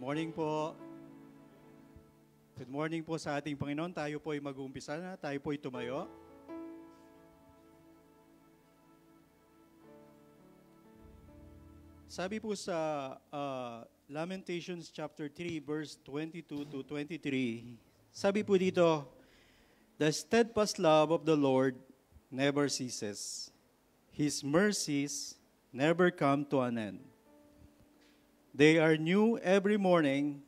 Morning po. Good morning po sa ating Panginoon. Tayo po ay mag-uumpisa na. Tayo po ay tumayo. Sabi po sa Lamentations chapter 3 verse 22 to 23, sabi po dito, "The steadfast love of the Lord never ceases. His mercies never come to an end. They are new every morning.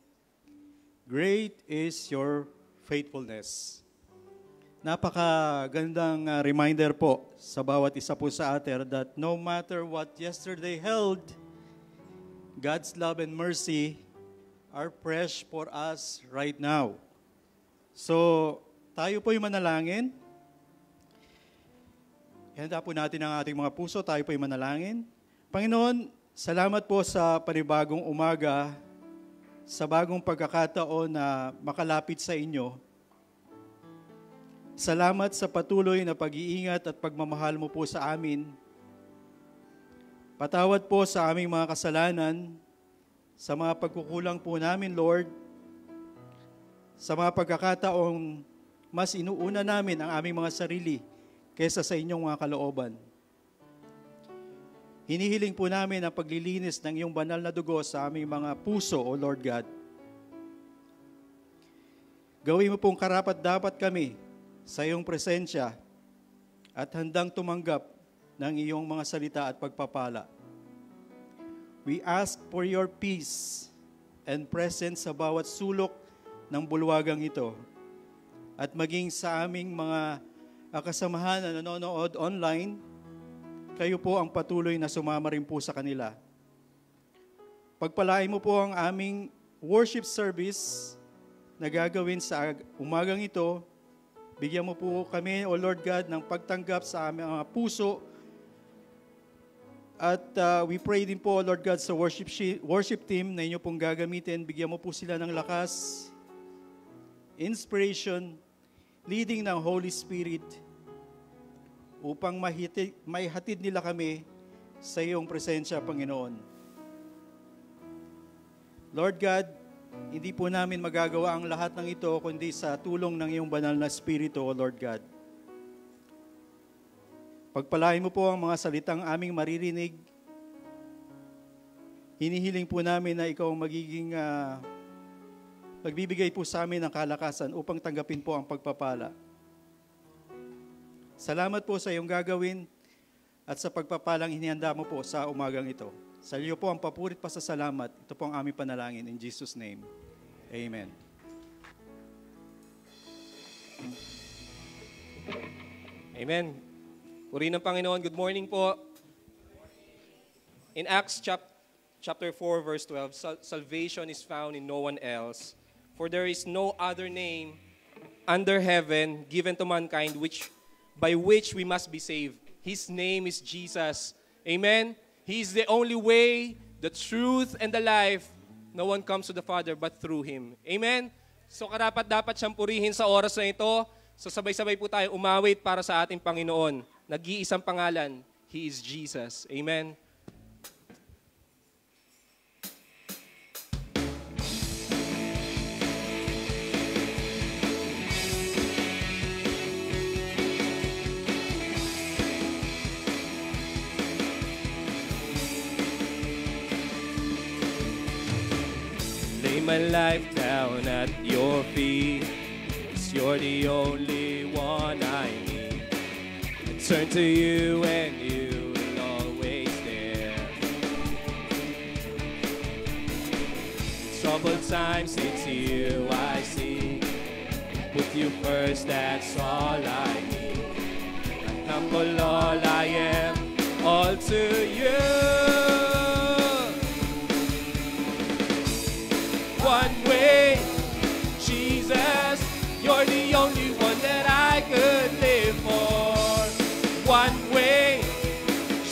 Great is your faithfulness." Napakagandang reminder po sa bawat isa po sa atin that no matter what yesterday held, God's love and mercy are fresh for us right now. So, tayo po'y manalangin. Ihanda po natin ang ating mga puso. Tayo po'y manalangin. Panginoon, salamat po sa panibagong umaga, sa bagong pagkakataon na makalapit sa inyo. Salamat sa patuloy na pag-iingat at pagmamahal mo po sa amin. Patawad po sa aming mga kasalanan, sa mga pagkukulang po namin, Lord, sa mga pagkakataong mas inuuna namin ang aming mga sarili kaysa sa inyong mga kalooban. Hinihiling po namin ang paglilinis ng iyong banal na dugo sa aming mga puso, O Lord God. Gawin mo pong karapat-dapat kami sa iyong presensya at handang tumanggap ng iyong mga salita at pagpapala. We ask for your peace and presence sa bawat sulok ng bulwagang ito at maging sa aming mga kasamahan na nanonood online, kayo po ang patuloy na sumama rin po sa kanila. Pagpalain mo po ang aming worship service na gagawin sa umagang ito. Bigyan mo po kami, O Lord God, ng pagtanggap sa aming mga puso. At we pray din po, Lord God, sa worship team na inyo pong gagamitin. Bigyan mo po sila ng lakas, inspiration, leading ng Holy Spirit upang maihatid nila kami sa iyong presensya, Panginoon. Lord God, hindi po namin magagawa ang lahat ng ito kundi sa tulong ng iyong banal na Espiritu, O Lord God. Pagpalain mo po ang mga salitang aming maririnig. Hinihiling po namin na ikaw ang magiging magbibigay po sa amin ng kalakasan upang tanggapin po ang pagpapala. Salamat po sa iyong gagawin at sa pagpapalang hinihanda mo po sa umagang ito. Sa iyo po ang papurit pa sa salamat. Ito po ang aming panalangin. In Jesus' name, Amen. Amen. Puri ng Panginoon. Good morning po. In Acts chapter 4, verse 12, salvation is found in no one else, for there is no other name under heaven given to mankind by which we must be saved. His name is Jesus. Amen. He is the only way, the truth, and the life. No one comes to the Father but through Him. Amen. So karapat-dapat siyang purihin sa oras na ito. So sabay-sabay po tayo umawit para sa ating Panginoon. Nag-iisang pangalan, He is Jesus. Amen. Lay my life down at your feet, 'cause you're the only one I need. I turn to you and you will always there. In troubled times it's you I seek. Put you first, that's all I need. I humble all I am, all to you. One way, Jesus, you're the only one that I could live for. One way,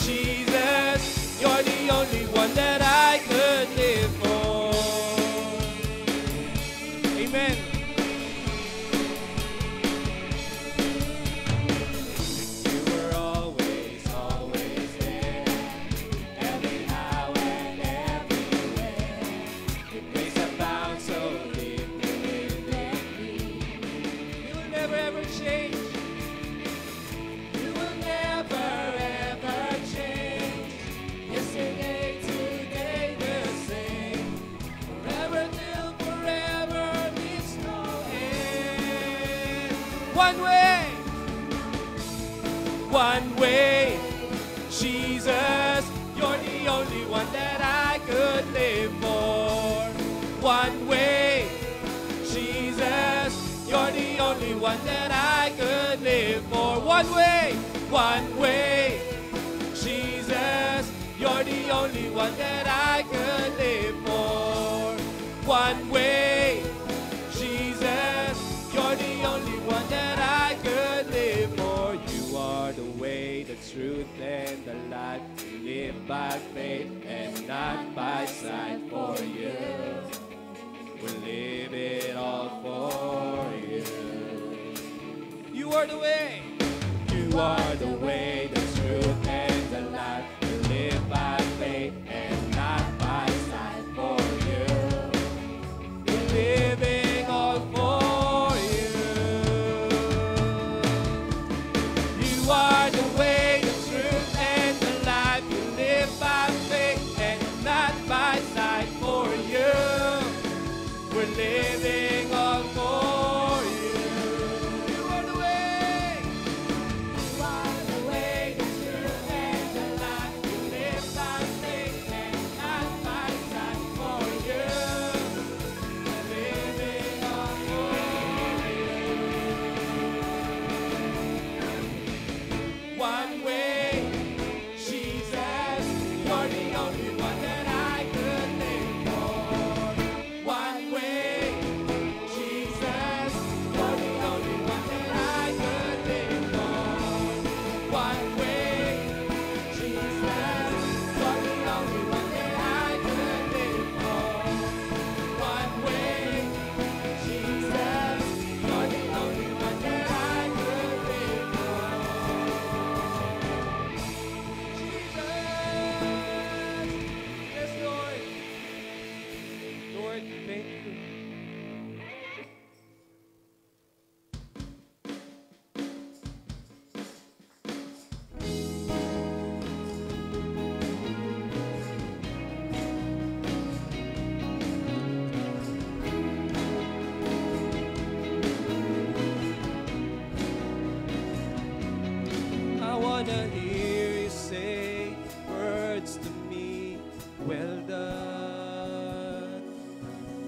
Jesus, you're the only one that I could live for. Amen. You were always, always there. one way. Jesus, you're the only one that I could live for. One way. Jesus, you're the only one that I could live for. One way. One way. Jesus, you're the only one that I could live for. One way. Jesus, you're the only one that I could live for. You are the way, the truth, and the life. To live by faith and not by sight. For you, we'll live it all for you. You are the way. You are the way, the truth, and the life. To live by faith and not by sight. For you, we're living all for you. You are the way, the truth, and the life. To live by faith and not by sight. For you, we're living all for you. You are the way. You are the way, the truth, and the life. To live by faith and not by sight. For you, we're living all for you. One way, Jesus, you're the only one that I could live for. One way, Jesus, you're the only one that I could live for. One way, Jesus, you're the only one that I could live for. One way, Jesus, you're the only one that I could live for. Jesus, yes, Lord. Lord, thank you. I wanna hear you say words to me, well done.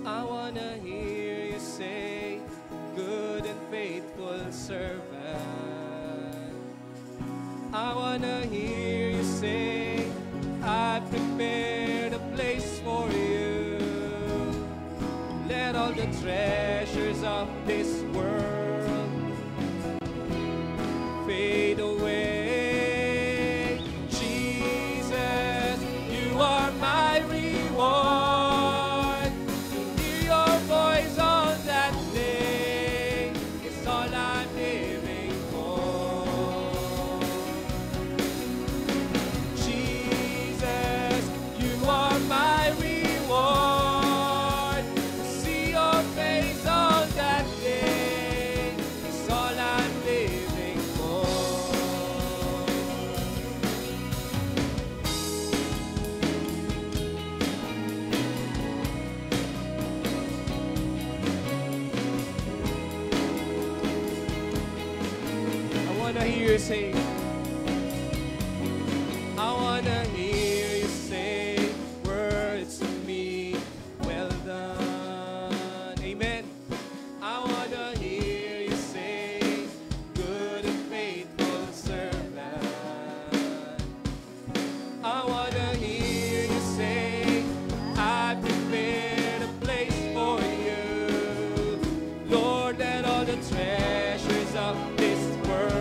I wanna hear you say, good and faithful servant. I wanna hear you say, I prepared a place for you. Let all the treasures of this world fade away. Jesus, you are my reward. To hear your voice on that day is all I'm living for. Jesus, you are my reward. To see your face on that day is all I'm living for. I wanna hear you say, I wanna hear you say words to me, well done. Amen. I wanna hear you say, good and faithful servant. I wanna hear you say, I prepared a place for you. Lord, let all the treasures of this world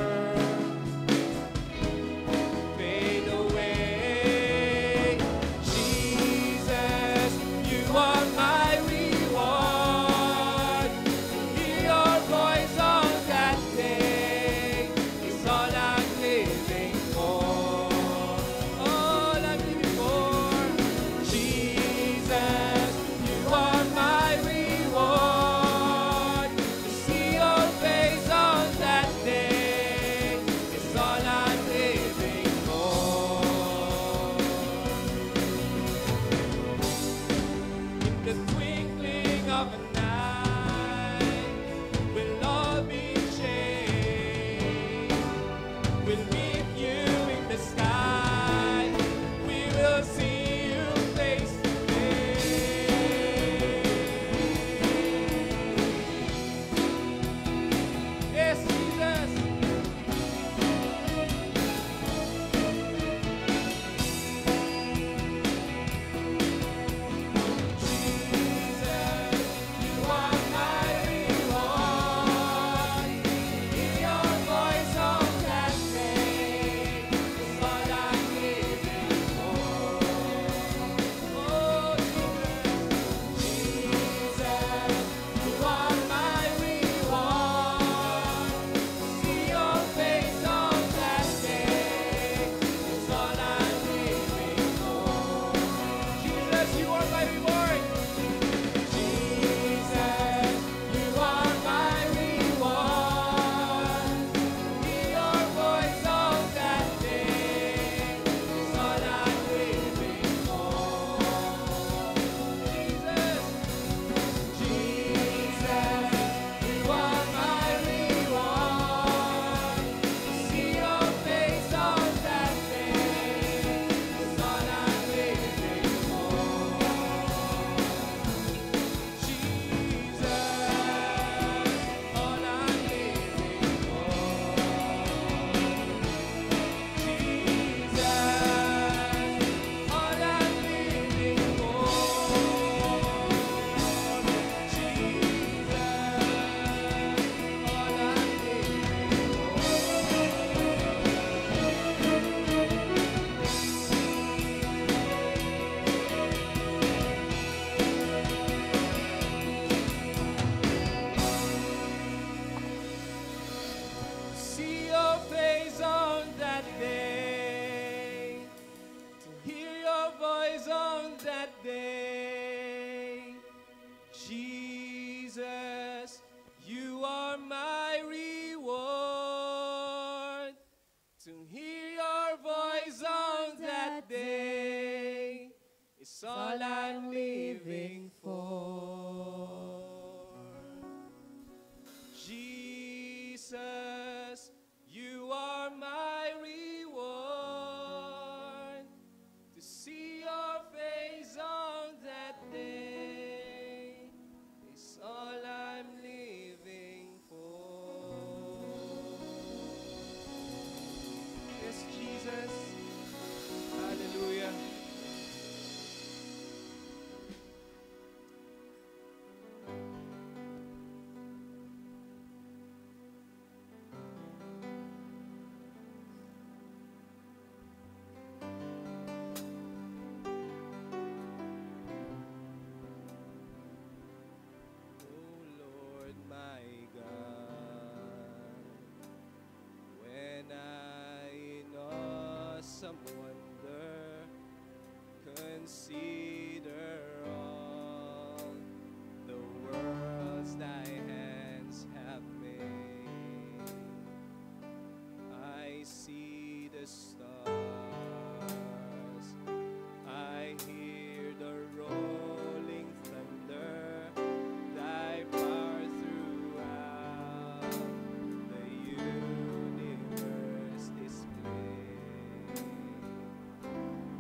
awesome wonder. Consider all the worlds thy hands have made. I see the stars, I hear the rolling thunder, thy power throughout the universe display.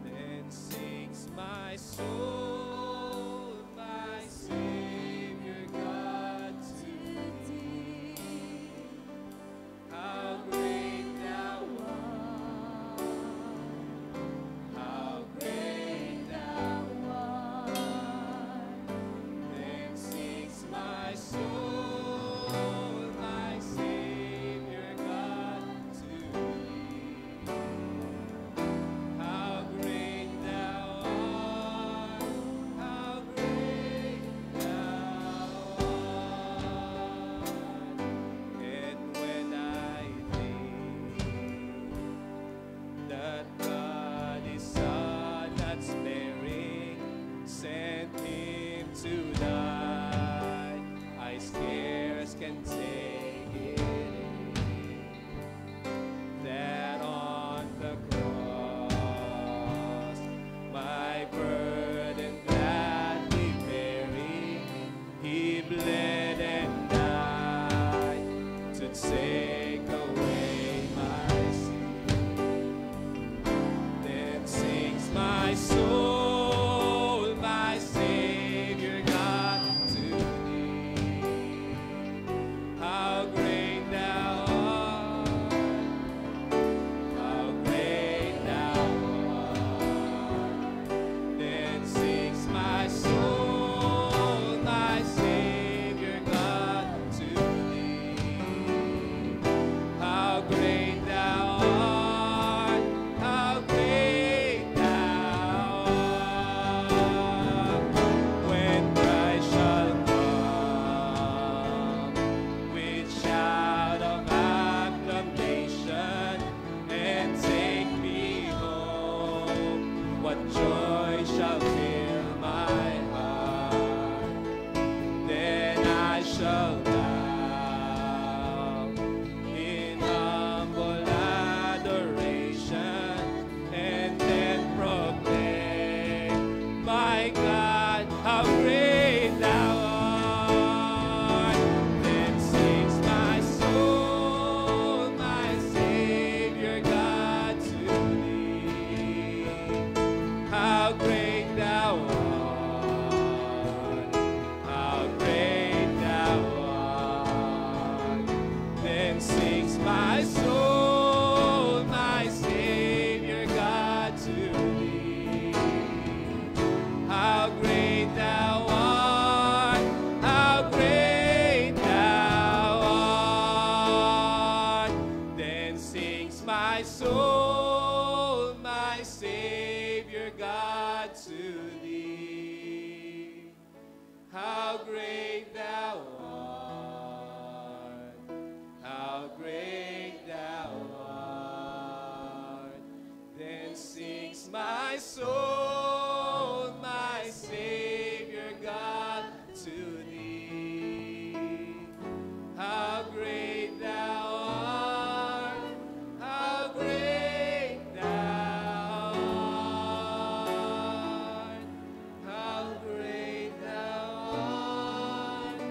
Then sings my soul, my Savior God to thee. How great thou art, how great thou art. Then sings my soul, my Savior God to thee. How great thou art, how great thou art. And when I think that God is Son not sparing, sent him to die, I scarce can take it in, that on the cross my burden gladly bearing, he bled and died to take away my sin. Then sings my soul, my Savior God to thee. How great thou art, how great thou art. Then sings my soul, my Savior God to thee. How great thou art, how great thou art. When Christ shall come with shout of acclamation and take me home, what joy shall fill my heart. Then I shall bow in humble adoration and then proclaim, my God, how great thou art. Then sings my soul, my Savior God to thee. How great thou art, how great thou art. Then sings my soul, my Savior God to thee. How great thou art, how great thou art. Then sings my soul, my Savior God to thee. How great thou art, how great thou art. Then sings my soul, my Savior God to thee. How great thou art, how great thou art. How great thou art,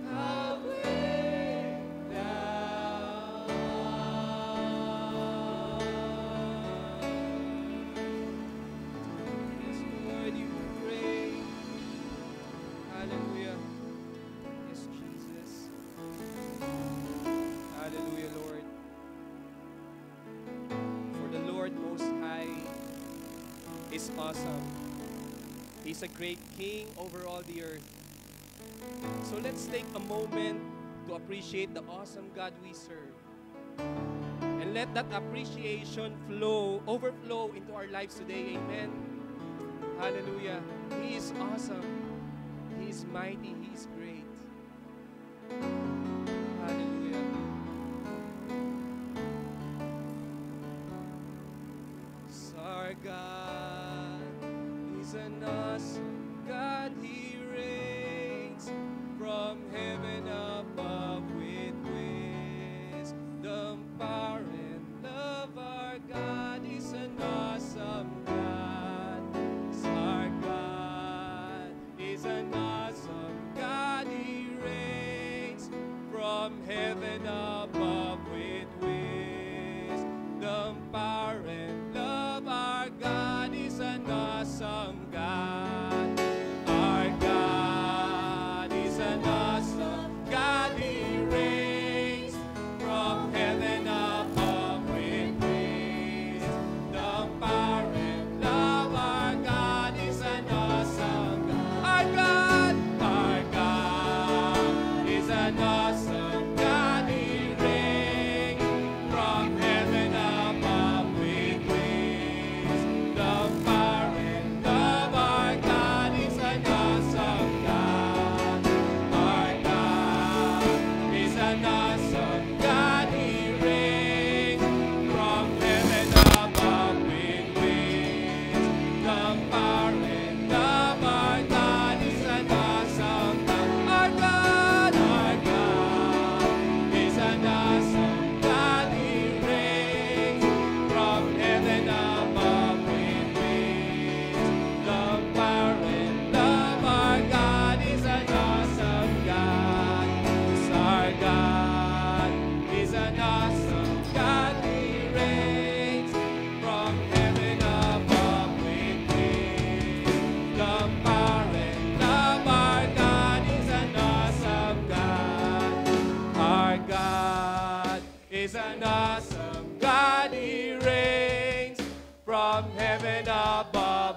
how great thou art. Yes, Lord, you pray. Hallelujah. Yes, Jesus. Hallelujah, Lord. For the Lord Most High is awesome. He's a great King over all the earth. So let's take a moment to appreciate the awesome God we serve. And let that appreciation overflow into our lives today. Amen. Hallelujah. He is awesome. He is mighty. He is great. Hallelujah. Our God is an awesome God. He reigns from heaven above with wisdom, power, and love. Our God is an awesome God. Our God is an awesome God. He reigns from heaven above with wisdom, power, and love. Our God is an awesome God. Our God is an awesome God. He reigns from heaven above with wisdom, power, and love. Our God is an awesome God. Our God is an awesome God. He reigns from heaven above with wisdom, power, and love. Our God is an awesome God. Our God is an awesome God. He reigns from heaven above with wisdom, power, and love. Our God is an awesome God. Our God is an awesome God. He reigns from heaven above with wisdom, power, and love. Our God is an awesome God. Yes, our God is an awesome God. He reigns from heaven above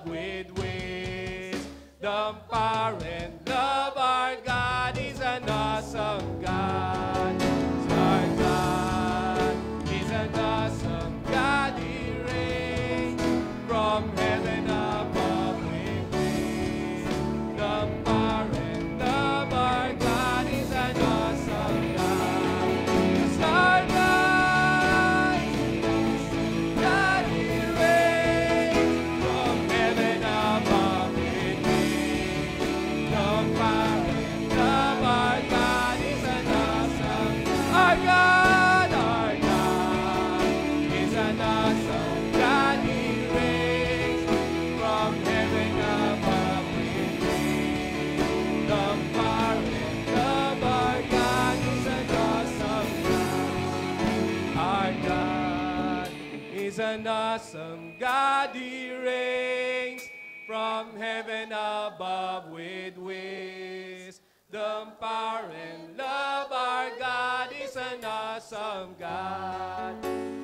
with wisdom, power, and love. Our God is an awesome God. Our God is an awesome God. He reigns from heaven above with wisdom, power, and love. Our God is an awesome God. Our God is an awesome God. He reigns from heaven above with wisdom, power, and love. Our God is an awesome God. Yes, our God He reigns from heaven above with wisdom, power, and love. Our God is an awesome God.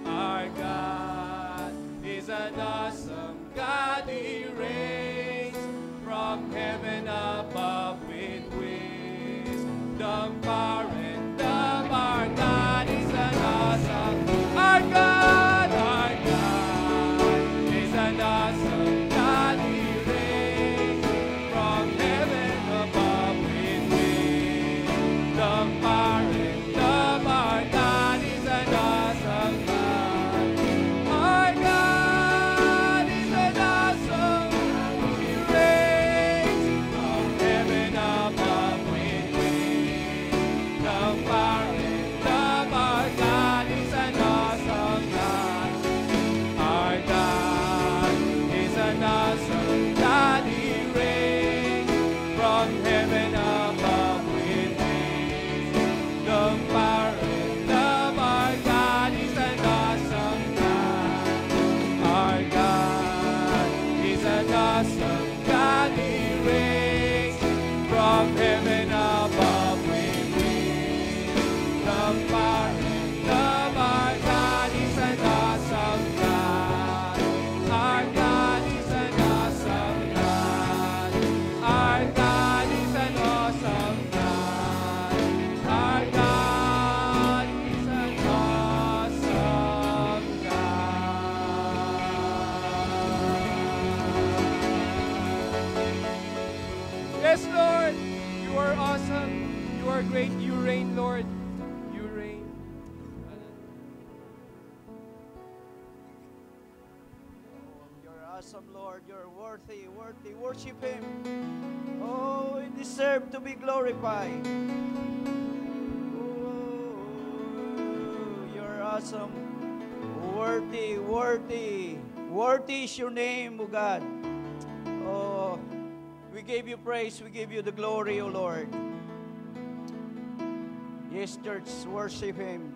Our God is an awesome God. He reigns from heaven above with wisdom, power, and love. Our God is an awesome God. Our God is an awesome God. He reigns from heaven above with wisdom, power, and love. Our God is an awesome God. Our God is an awesome God. He reigns from heaven above with wisdom, power, and love. Our God is an awesome. Our God is an awesome God. He reigns from heaven above with wisdom, power, and love. Our God is an awesome God. Our God is an awesome God. He reigns from heaven above with wisdom, power, and love. Our God is an awesome God. Our God is an awesome God. He reigns from heaven above with wisdom, power, and love. Our God is an awesome God. Our God is an awesome God. He reigns from heaven above with wisdom, power, and love. Our God is an awesome God. Our God is an awesome God. Our God is an awesome God. Our God is an awesome God. Yes, Lord, you are awesome. You are great. You reign, Lord. You reign. You're awesome, Lord. You're worthy, worthy. Worship Him. Oh, you deserve to be glorified. Oh, you're awesome. Worthy, worthy. Worthy is your name, O God. Oh, we give you praise. We give you the glory, O Lord. Yes, church, worship Him.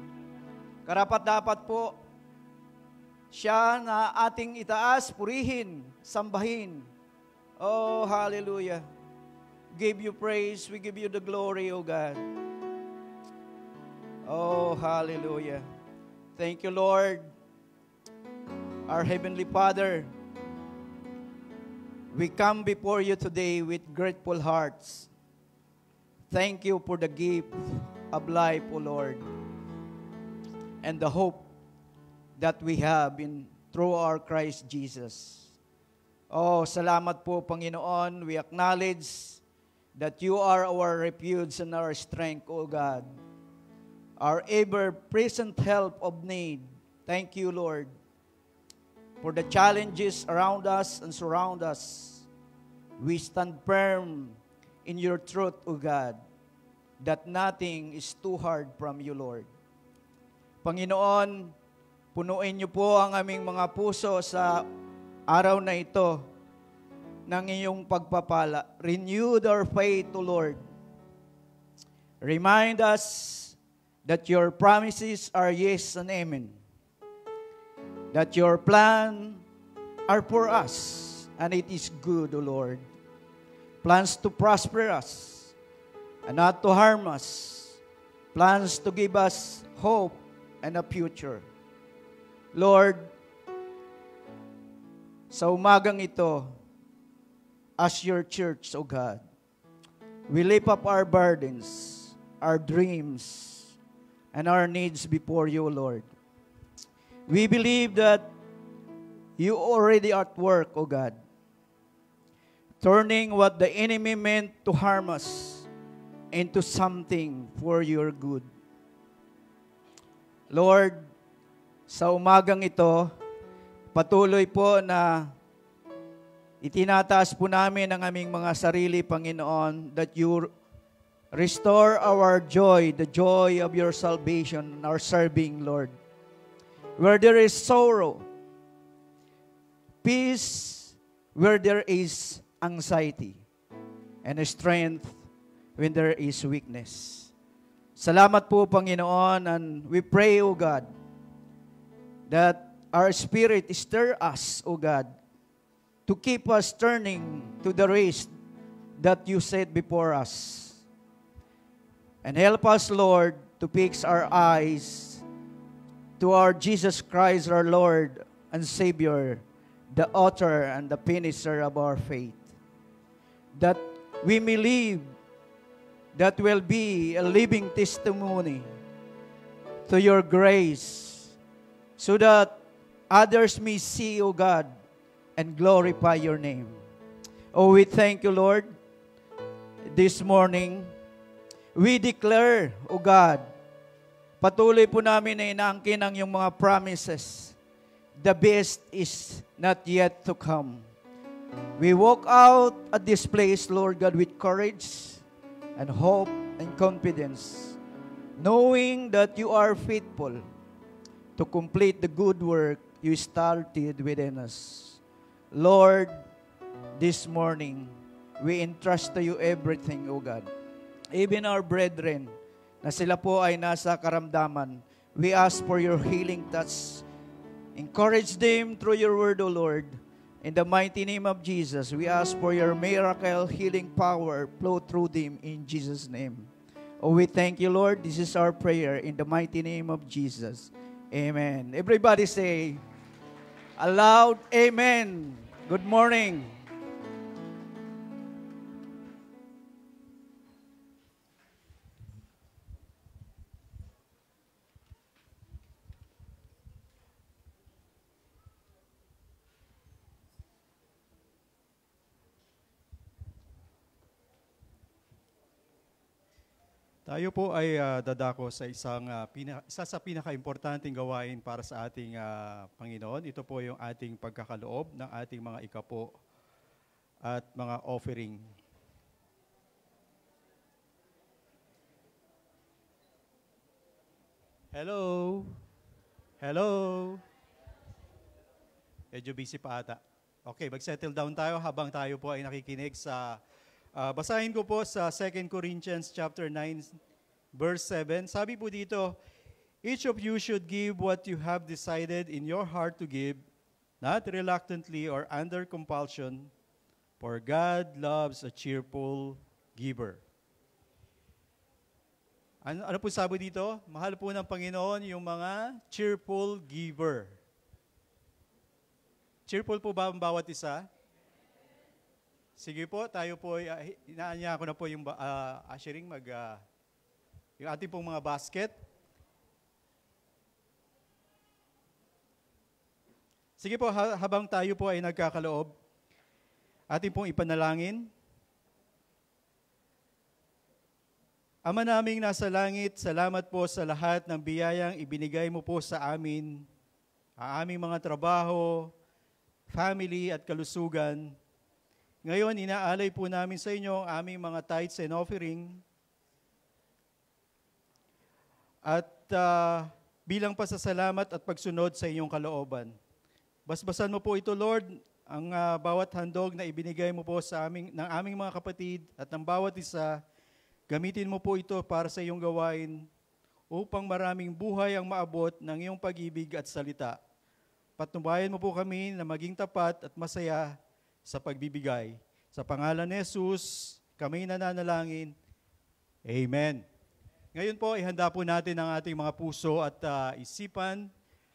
Karapat-dapat po siya na ating itaas, purihin, sambahin. Oh, hallelujah. Give you praise. We give you the glory, O God. Oh, hallelujah. Thank you, Lord. Our Heavenly Father, we come before you today with grateful hearts. Thank you for the gift of life, O Lord, and the hope that we have through our Christ Jesus. Oh, salamat po, Panginoon. We acknowledge that you are our refuge and our strength, O God, our ever-present help of need. Thank you, Lord, for the challenges around us and surround us. We stand firm in your truth, O God, that nothing is too hard from you, Lord. Panginoon, punuin niyo po ang aming mga puso sa araw na ito ng iyong pagpapala. Renew our faith, O Lord. Remind us that your promises are yes and amen. That your plan are for us, and it is good, O Lord. Plans to prosper us, and not to harm us. Plans to give us hope and a future. Lord, sa umagang ito, as your church, O God, we lift up our burdens, our dreams, and our needs before you, Lord. We believe that you already at work, O God, turning what the enemy meant to harm us into something for your good. Lord, sa umagang ito, patuloy po na itinataas po namin ang aming mga sarili, Panginoon, that you restore our joy, the joy of your salvation, our serving, Lord. Where there is sorrow, peace where there is anxiety, and strength when there is weakness. Salamat po, Panginoon, and we pray, O God, that our spirit stir us, O God, to keep us turning to the race that you set before us. And help us, Lord, to fix our eyes to our Jesus Christ, our Lord and Savior, the author and the finisher of our faith. That we may live, that will be a living testimony to your grace, so that others may see, O God, and glorify your name. Oh, we thank you, Lord. This morning, we declare, O God, patuloy po namin na inaangkin ang iyong mga promises. The best is not yet to come. We walk out at this place, Lord God, with courage and hope and confidence, knowing that you are faithful to complete the good work you started within us. Lord, this morning, we entrust to you everything, O God. Even our brethren, na sila po ay nasa karamdaman, we ask for your healing touch. Encourage them through your word, O Lord. In the mighty name of Jesus, we ask for your miracle healing power flow through them in Jesus' name. Oh, we thank you, Lord. This is our prayer in the mighty name of Jesus. Amen. Everybody say aloud, amen. Good morning. Tayo po ay dadako sa isa sa pinaka-importanting gawain para sa ating Panginoon. Ito po yung ating pagkakaloob ng ating mga ikapo at mga offering. Hello? Hello? Medyo busy pa ata. Okay, mag-settle down tayo habang tayo po ay nakikinig sa basahin ko po sa 2 Corinthians chapter 9 verse 7. Sabi po dito, each of you should give what you have decided in your heart to give, not reluctantly or under compulsion, for God loves a cheerful giver. Ano po sabi dito? Mahal po ng Panginoon yung mga cheerful giver. Cheerful po ba ang bawat isa? Sige po, tayo po, inaanya ko na po yung ushering, yung ating pong mga basket. Sige po, habang tayo po ay nagkakaloob, ating pong ipanalangin. Ama naming nasa langit, salamat po sa lahat ng biyayang ibinigay mo po sa amin, ang aming mga trabaho, family at kalusugan. Ngayon, inaalay po namin sa inyo ang aming mga tithes and offering. At bilang pasasalamat at pagsunod sa inyong kalooban. Basbasan mo po ito, Lord, ang bawat handog na ibinigay mo po sa ng aming mga kapatid at ng bawat isa, gamitin mo po ito para sa iyong gawain upang maraming buhay ang maabot ng iyong pag-ibig at salita. Patnubayan mo po kami na maging tapat at masaya sa pagbibigay. Sa pangalan ni Jesus, kami nananalangin. Amen. Ngayon po, ihanda po natin ang ating mga puso at isipan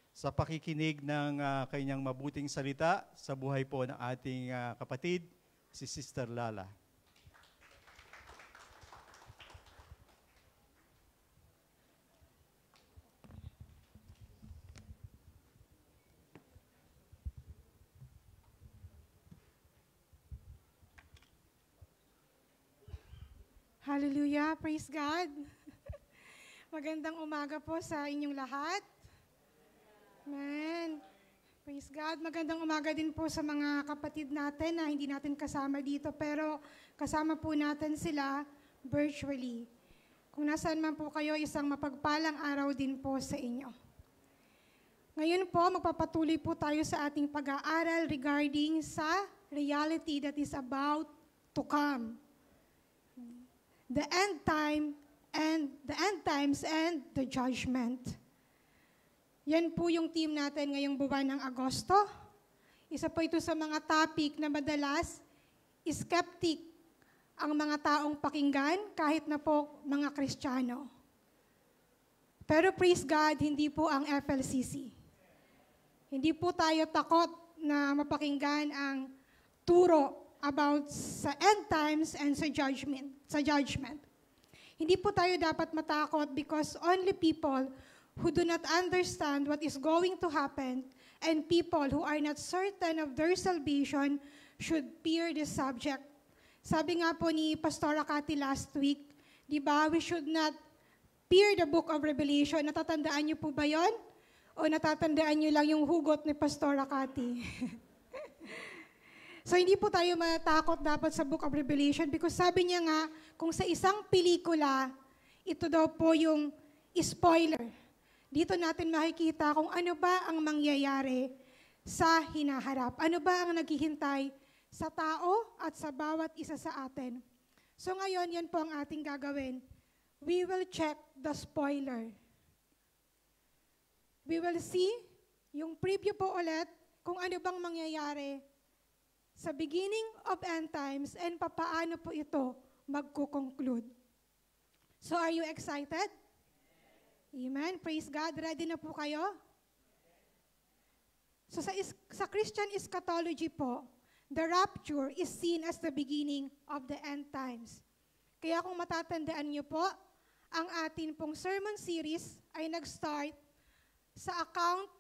sa pakikinig ng kanyang mabuting salita sa buhay po ng ating kapatid, si Sister Lala. Hallelujah, praise God. Magandang umaga po sa inyong lahat. Amen. Praise God. Magandang umaga din po sa mga kapatid natin na hindi natin kasama dito, pero kasama po natin sila virtually. Kung nasaan man po kayo, isang mapagpalang araw din po sa inyo. Ngayon po, magpapatuloy po tayo sa ating pag-aaral regarding sa reality that is about to come. The end times and the judgment. Yan po yung team natin ngayong buwan ng Agosto. Isa po ito sa mga topic na madalas skeptic ang mga taong pakinggan kahit na po mga Kristiyano. Pero praise God, hindi po ang FLCC. Hindi po tayo takot na mapakinggan ang turo about sa end times and sa judgment. Hindi po tayo dapat matakot because only people who do not understand what is going to happen and people who are not certain of their salvation should fear this subject. Sabi nga po ni Pastora Cathy last week, di ba, we should not fear the book of Revelation. Natatandaan niyo po ba yon? O natatandaan niyo lang yung hugot ni Pastora Cathy? So, hindi po tayo matakot dapat sa Book of Revelation because sabi niya nga, kung sa isang pelikula, ito daw po yung spoiler. Dito natin makikita kung ano ba ang mangyayari sa hinaharap. Ano ba ang naghihintay sa tao at sa bawat isa sa atin. So ngayon, yan po ang ating gagawin. We will check the spoiler. We will see yung preview po ulit kung ano bang mangyayari sa beginning of end times and papaano po ito magko-conclude. So are you excited? Amen. Praise God. Ready na po kayo? So sa Christian eschatology po, the rapture is seen as the beginning of the end times. Kaya kung matatandaan niyo po, ang atin pong sermon series ay nag-start sa account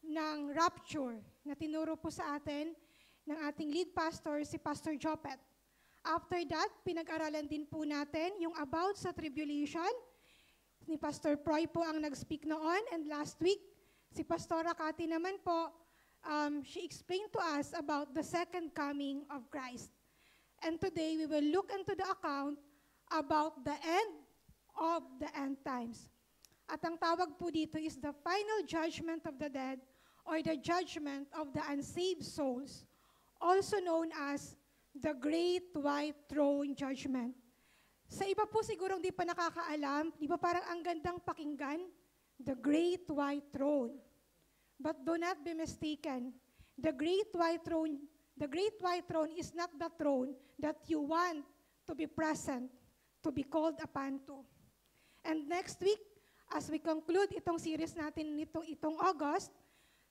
ng rapture na tinuro po sa atin ng ating lead pastor, si Pastor Jopet. After that, pinag-aralan din po natin yung about sa tribulation. Ni Pastor Proy po ang nag-speak noon, and last week, si Pastora Cathy naman po, she explained to us about the second coming of Christ. And today, we will look into the account about the end of the end times. At ang tawag po dito is the final judgment of the dead or the judgment of the unsaved souls, also known as the Great White Throne Judgment. Sa iba po sigurong di pa nakakaalam, di ba parang ang gandang pakinggan? The Great White Throne. But do not be mistaken. The Great White Throne is not the throne that you want to be present, to be called upon to. And next week, as we conclude itong series natin itong August,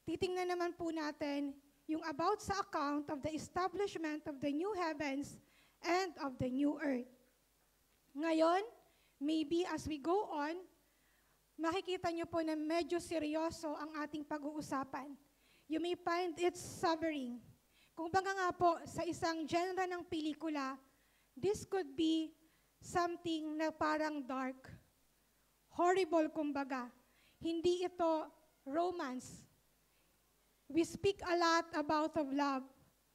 titingnan naman po natin yung about sa account of the establishment of the new heavens and of the new earth. Ngayon, maybe as we go on, makikita nyo po na medyo seryoso ang ating pag-uusapan. You may find it sobering. Kung baga nga po, sa isang genre ng pelikula, this could be something na parang dark. Horrible kumbaga. Hindi ito romance. We speak a lot about of love,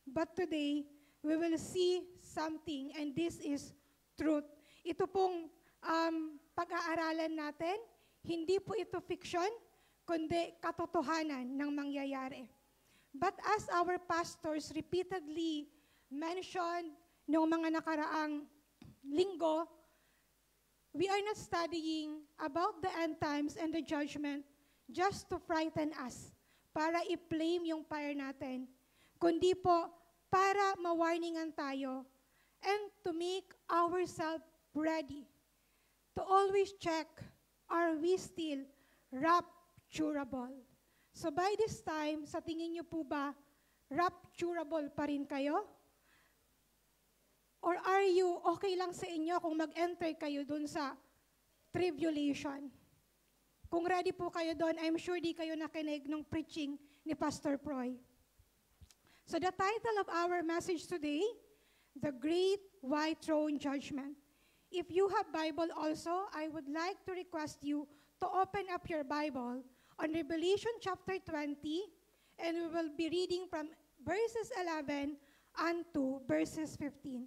but today, we will see something, and this is truth. Ito pong pag-aaralan natin, hindi po ito fiction, kundi katotohanan ng mangyayari. But as our pastors repeatedly mentioned noong mga nakaraang linggo, we are not studying about the end times and the judgment just to frighten us, para i-flame yung fire natin, kundi po para ma-warningan tayo and to make ourselves ready. To always check, are we still rapturable? So by this time, sa tingin niyo po ba, rapturable pa rin kayo? Or are you okay lang sa inyo kung mag-enter kayo dun sa tribulation? Kung ready po kayo doon, I'm sure di kayo nakinig ng preaching ni Pastor Proy. So the title of our message today, The Great White Throne Judgment. If you have Bible also, I would like to request you to open up your Bible on Revelation chapter 20, and we will be reading from verses 11 unto verses 15.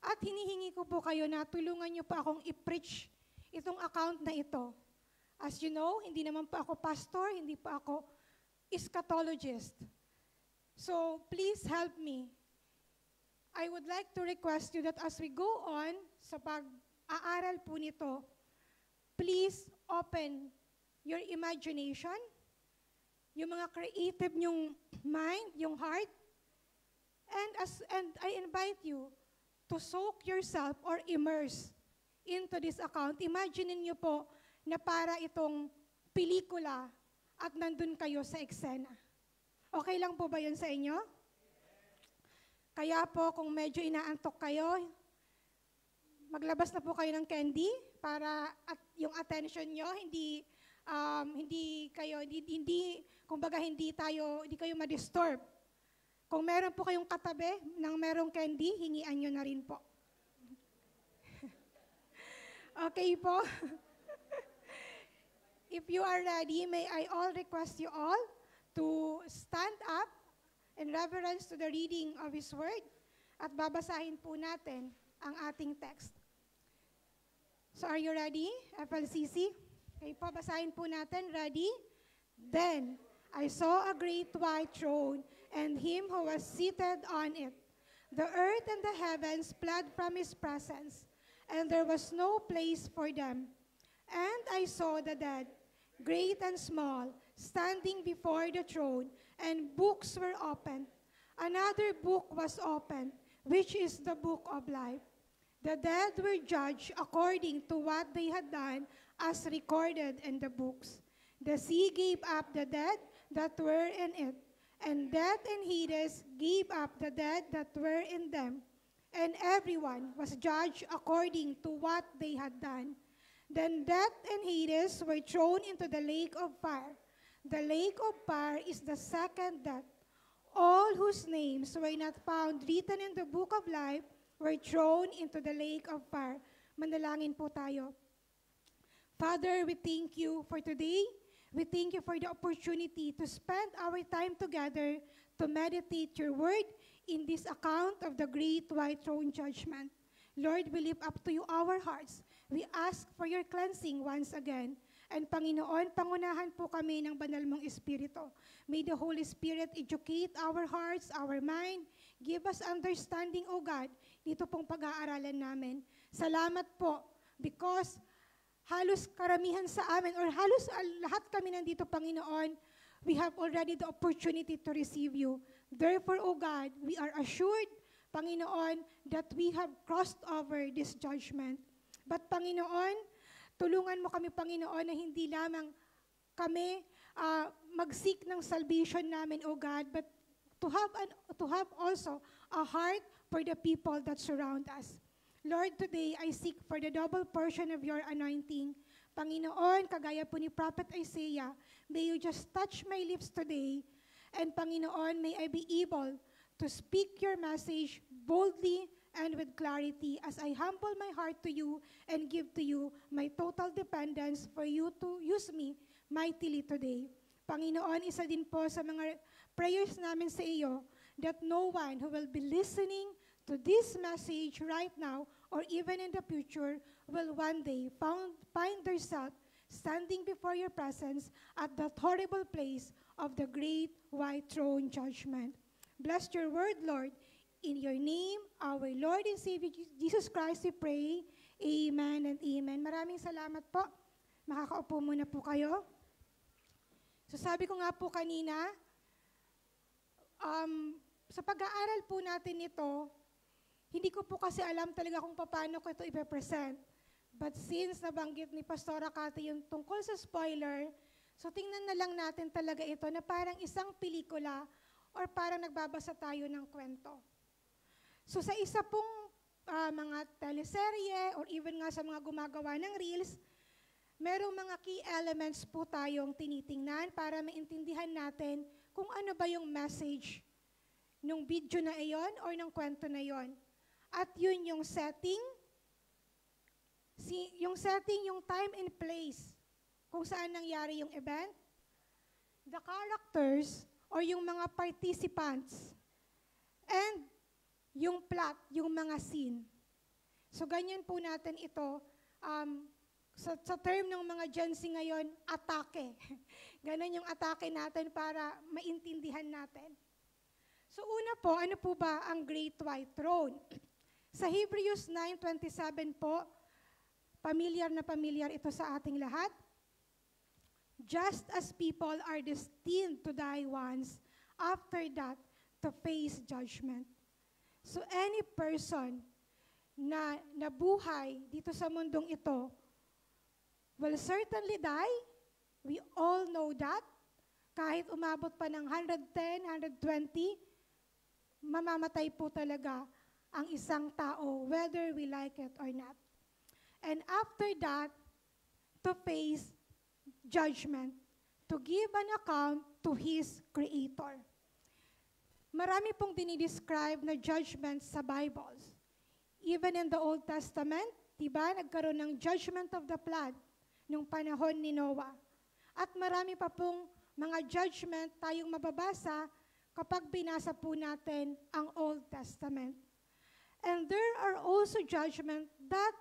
At hinihingi ko po kayo na tulungan niyo po akong i-preach itong account na ito. As you know, hindi naman po ako pastor, hindi po ako eschatologist. So please help me. I would like to request you that as we go on sa pag-aaral po nito, please open your imagination, yung mga creative nyong mind, yung heart, and I invite you to soak yourself or immerse into this account. Imagine niyo po na para itong pelikula at nandun kayo sa eksena. Okay lang po ba yun sa inyo? Kaya po kung medyo inaantok kayo, maglabas na po kayo ng candy para at yung attention nyo, hindi kayo ma-disturb. Kung meron po kayong katabi ng merong candy, hingian nyo na rin po. Okay po? If you are ready, may I all request you all to stand up in reverence to the reading of His Word at babasahin po natin ang ating text. So are you ready, FLCC? Okay po, basahin po natin. Ready? Then I saw a great white throne and Him who was seated on it. The earth and the heavens fled from His presence, and there was no place for them. And I saw the dead, great and small, standing before the throne, and books were opened. Another book was opened, which is the book of life. The dead were judged according to what they had done, as recorded in the books. The sea gave up the dead that were in it, and death and Hades gave up the dead that were in them, and everyone was judged according to what they had done. Then death and Hades were thrown into the lake of fire. The lake of fire is the second death. All whose names were not found written in the book of life were thrown into the lake of fire. Manalangin po tayo. Father, we thank you for today. We thank you for the opportunity to spend our time together to meditate your word in this account of the great white throne judgment. Lord, we lift up to you our hearts. We ask for your cleansing once again. And Panginoon, pangunahan po kami ng banal mong Espiritu. May the Holy Spirit educate our hearts, our mind. Give us understanding, O God, dito pong pag-aaralan namin. Salamat po because halos karamihan sa amin or halos lahat kami nandito, Panginoon, we have already the opportunity to receive you. Therefore, O God, we are assured, Panginoon, that we have crossed over this judgment. But Panginoon, tulungan mo kami, Panginoon, na hindi lamang kami mag-seek ng salvation namin, O God, but to have also a heart for the people that surround us. Lord, today I seek for the double portion of your anointing. Panginoon, kagaya po ni Prophet Isaiah, may you just touch my lips today. And Panginoon, may I be able to speak your message boldly and with clarity as I humble my heart to you and give to you my total dependence for you to use me mightily today. Panginoon, isa din po sa mga prayers namin sa iyo that no one who will be listening to this message right now or even in the future will one day find themselves standing before your presence at that horrible place of the great white throne judgment. Bless your word, Lord. In your name, our Lord and Savior Jesus Christ, we pray. Amen and amen. Maraming salamat po. Makakaupo muna po kayo. So sabi ko nga po kanina, sa pag-aaral po natin ito, hindi ko po kasi alam talaga kung paano ko ito i-present. But since nabanggit ni Pastora Cathy yung tungkol sa spoiler, so tingnan na lang natin talaga ito na parang isang pelikula or parang nagbabasa tayo ng kwento. So sa isa pong mga teleserye or even nga sa mga gumagawa ng reels, merong mga key elements po tayong tinitingnan para maintindihan natin kung ano ba yung message ng video na iyon or ng kwento na iyon. At yun yung setting, yung time and place, kung saan nangyari yung event, the characters or yung mga participants, and yung plot, yung mga scene. So ganyan po natin ito, sa term ng mga Gen Z ngayon, atake. Ganon yung atake natin para maintindihan natin. So una po, ano po ba ang Great White Throne? Sa Hebrews 9:27 po, pamilyar na pamilyar ito sa ating lahat. Just as people are destined to die once, after that, to face judgment. So any person na nabuhay dito sa mundong ito will certainly die. We all know that. Kahit umabot pa ng 110, 120, mamamatay po talaga ang isang tao, whether we like it or not. And after that, to face judgment, to give an account to His Creator. Marami pong dinidescribe na judgment sa Bibles. Even in the Old Testament, diba, nagkaroon ng judgment of the flood nung panahon ni Noah. At marami pa pong mga judgment tayong mababasa kapag binasa po natin ang Old Testament. And there are also judgment that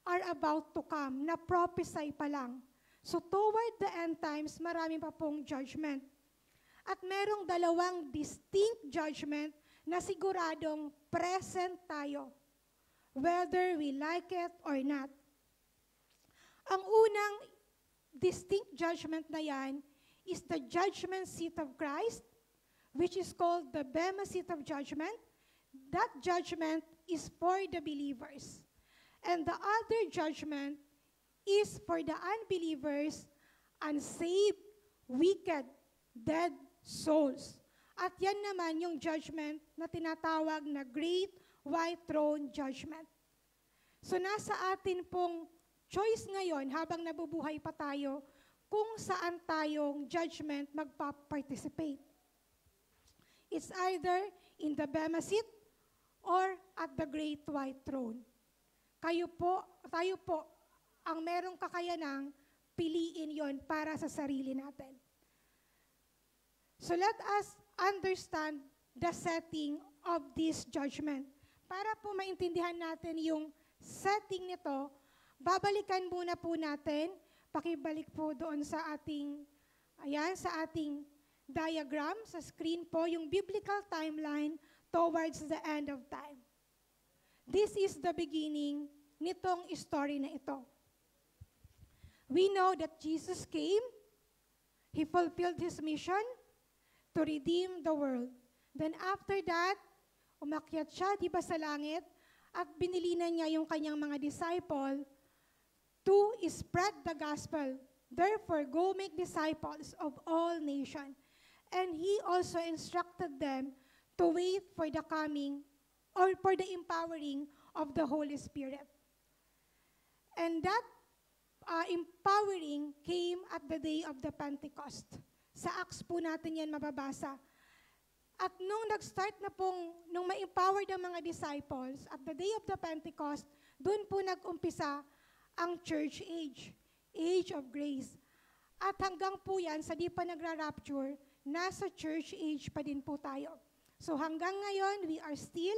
are about to come, na prophesy pa lang. So toward the end times, marami pa pong judgment. At merong dalawang distinct judgment na siguradong present tayo, whether we like it or not. Ang unang distinct judgment na yan is the judgment seat of Christ, which is called the Bema seat of judgment. That judgment is for the believers. And the other judgment is for the unbelievers, unsaved, wicked, dead souls. At yan naman yung judgment na tinatawag na Great White Throne Judgment. So nasa atin pong choice ngayon habang nabubuhay pa tayo kung saan tayong judgment magpa-participate. It's either in the Bema seat or at the great white throne. Tayo po, ang merong kakayanang piliin yon para sa sarili natin. So let us understand the setting of this judgment. Para po maintindihan natin yung setting nito, babalikan muna po natin, pakibalik po doon sa ating, sa ating diagram, sa screen po, yung biblical timeline towards the end of time. This is the beginning nitong story na ito. We know that Jesus came, He fulfilled His mission to redeem the world. Then after that, umakyat siya, di ba, sa langit, at binilinan niya yung kanyang mga disciple to spread the gospel. Therefore, go make disciples of all nations. And He also instructed them to wait for the coming or for the empowering of the Holy Spirit. And that empowering came at the day of the Pentecost. Sa Acts po natin yan mababasa. At nung nag-start na nung ma-empower ng mga disciples, at the day of the Pentecost, doon po nag-umpisa ang church age, age of grace. At hanggang po yan, sa di pa nagra-rapture, nasa church age pa din po tayo. So hanggang ngayon, we are still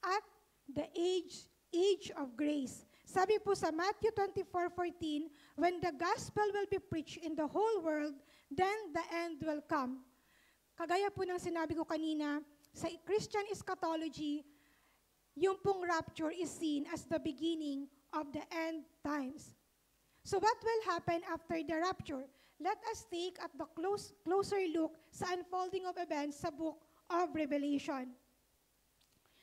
at the age of grace. Sabi po sa Matthew 24:14, when the gospel will be preached in the whole world, then the end will come. Kagaya po ng sinabi ko kanina, sa Christian eschatology, yung pong rapture is seen as the beginning of the end times. So what will happen after the rapture? Let us take at the closer look sa unfolding of events sa book of Revelation.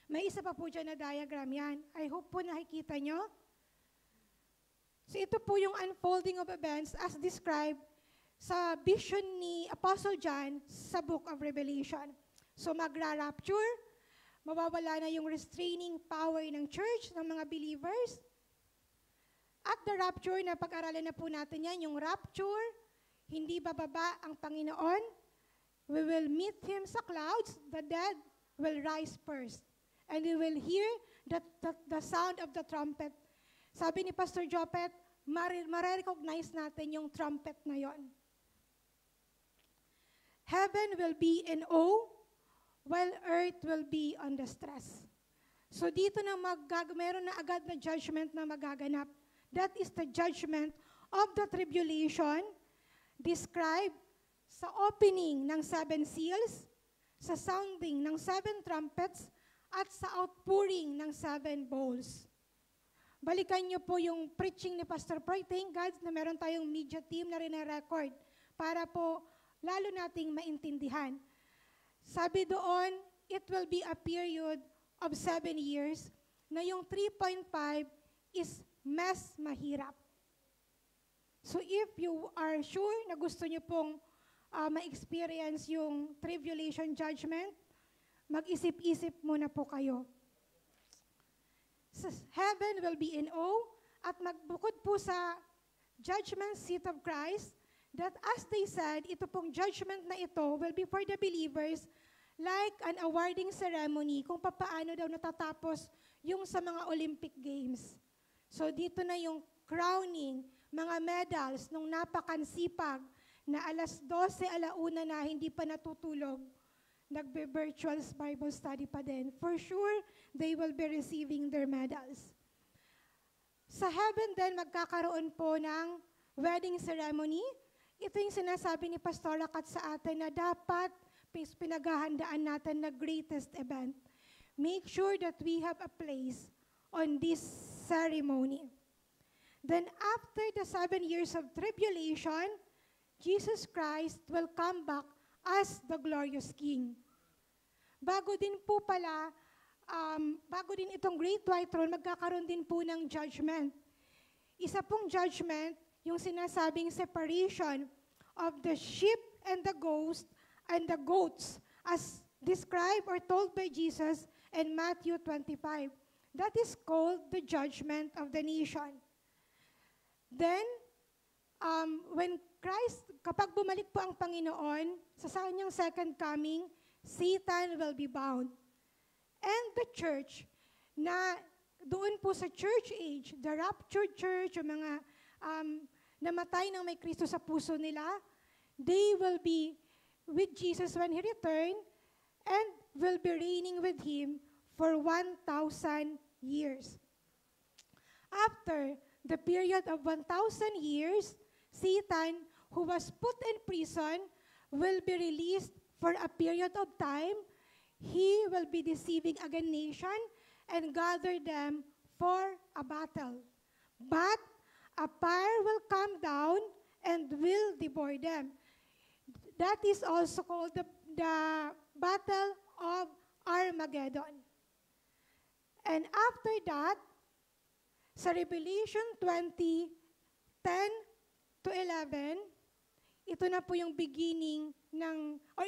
May isa pa po dyan na diagram yan. I hope po nakikita nyo. So ito po yung unfolding of events as described sa vision ni Apostle John sa book of Revelation. So magra-rapture, mawawala na yung restraining power ng church, ng mga believers. At the rapture, na pag-aralan na po natin yan, yung rapture, hindi bababa ang Panginoon. We will meet Him sa clouds, the dead will rise first. And we will hear the sound of the trumpet. Sabi ni Pastor Jopet, ma-recognize natin yung trumpet na yon. Heaven will be in awe, while earth will be on the stress. So dito na meron na agad na judgment na magaganap. That is the judgment of the tribulation described sa opening ng 7 seals, sa sounding ng 7 trumpets, at sa outpouring ng 7 bowls. Balikan niyo po yung preaching ni Pastor Proy. Thank God na meron tayong media team na rin-record para po lalo nating maintindihan. Sabi doon, it will be a period of 7 years na yung 3.5 is mas mahirap. So if you are sure na gusto niyo pong ma-experience yung tribulation judgment, mag-isip-isip muna po kayo. Heaven will be in awe at magbukod po sa judgment seat of Christ that as they said, ito pong judgment na ito will be for the believers like an awarding ceremony kung papaano daw natatapos yung sa mga Olympic Games. So dito na yung crowning, mga medals nung napakansipag na alas 12, alauna na hindi pa natutulog, nagbe-virtual Bible study pa din. For sure, they will be receiving their medals. Sa heaven din, magkakaroon po ng wedding ceremony. Ito yung sinasabi ni Pastor Akat sa atin na dapat pinaghahandaan natin na greatest event. Make sure that we have a place on this ceremony. Then after the 7 years of tribulation, Jesus Christ will come back as the glorious King. Bago din po pala, bago din itong Great White Throne, magkakaroon din po ng judgment. Isa pong judgment, yung sinasabing separation of the sheep and the goats as described or told by Jesus in Matthew 25. That is called the judgment of the nation. Then, when Christ, kapag bumalik po ang Panginoon, sa kanyang second coming, Satan will be bound. and the church na doon po sa church age, the raptured church, yung mga namatay ng may Kristo sa puso nila, they will be with Jesus when He return and will be reigning with Him for 1,000 years. After the period of 1,000 years, Satan, who was put in prison, will be released for a period of time. He will be deceiving again nation and gather them for a battle. But a fire will come down and will devour them. That is also called the Battle of Armageddon. And after that, sa Revelation 20, 10 to 11, ito na po yung beginning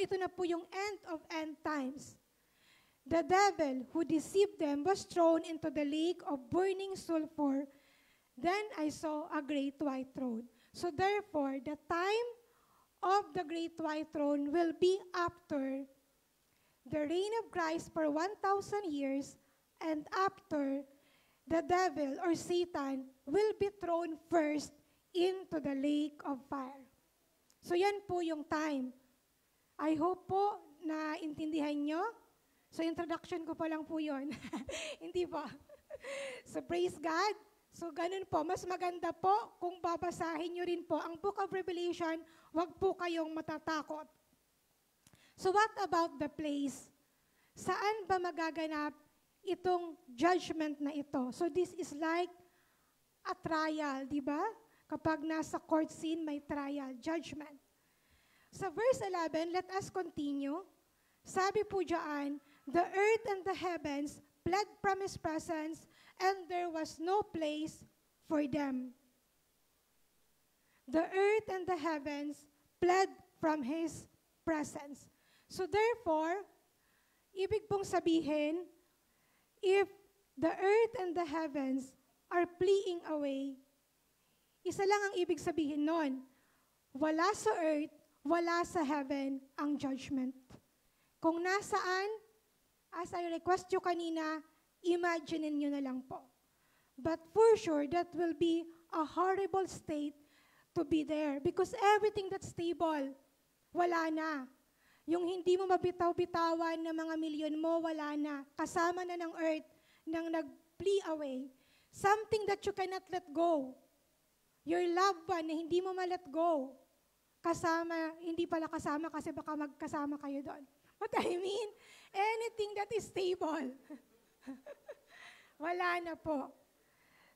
ito na po yung end of end times. The devil who deceived them was thrown into the lake of burning sulfur. Then I saw a great white throne. So therefore, the time of the great white throne will be after the reign of Christ for 1,000 years, and after the devil or Satan will be thrown first into the lake of fire. So yan po yung time. I hope po na intindihan nyo. So introduction ko pa lang po yun. Hindi ba? So praise God. So ganun po. Mas maganda po kung babasahin nyo rin po ang Book of Revelation, wag po kayong matatakot. So what about the place? Saan ba magaganap itong judgment na ito? So this is like a trial, di ba? Kapag nasa court scene, may trial, judgment. Sa verse 11, let us continue. Sabi po dyan, the earth and the heavens fled from His presence, and there was no place for them. The earth and the heavens fled from His presence. So therefore, ibig pong sabihin, if the earth and the heavens are fleeing away, isa lang ang ibig sabihin nun. Wala sa earth, wala sa heaven ang judgment. Kung nasaan, as I request you kanina, imagine nyo na lang po. But for sure, that will be a horrible state to be there. Because everything that's stable, wala na. Yung hindi mo mabitaw-bitawan na mga milyon mo, wala na. Kasama na ng earth nang nag-flee away. Something that you cannot let go. Your loved one na hindi mo ma-let go. Kasama, hindi pala kasama kasi baka magkasama kayo doon. What I mean, anything that is stable. Wala na po.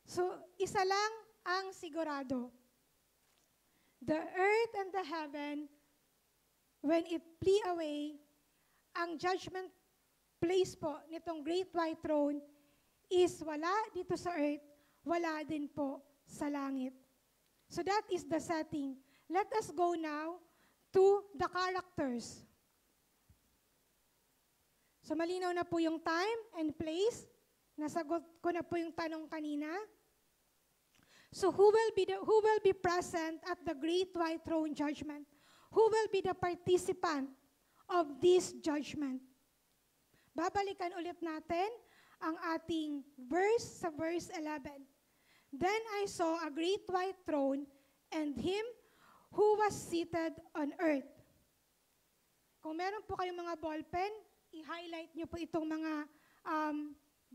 So, isa lang ang sigurado. The earth and the heaven, when it flee away, ang judgment place po nitong great white throne is wala dito sa earth, wala din po sa langit. So that is the setting. Let us go now to the characters. So malinaw na po yung time and place. Nasagot ko na po yung tanong kanina. So who will be present at the great white throne judgment? Who will be the participant of this judgment? Babalikan ulit natin ang ating verse sa verse 11. Then I saw a great white throne and Him who was seated on earth. Kung meron po kayong mga ballpen, i-highlight nyo po itong mga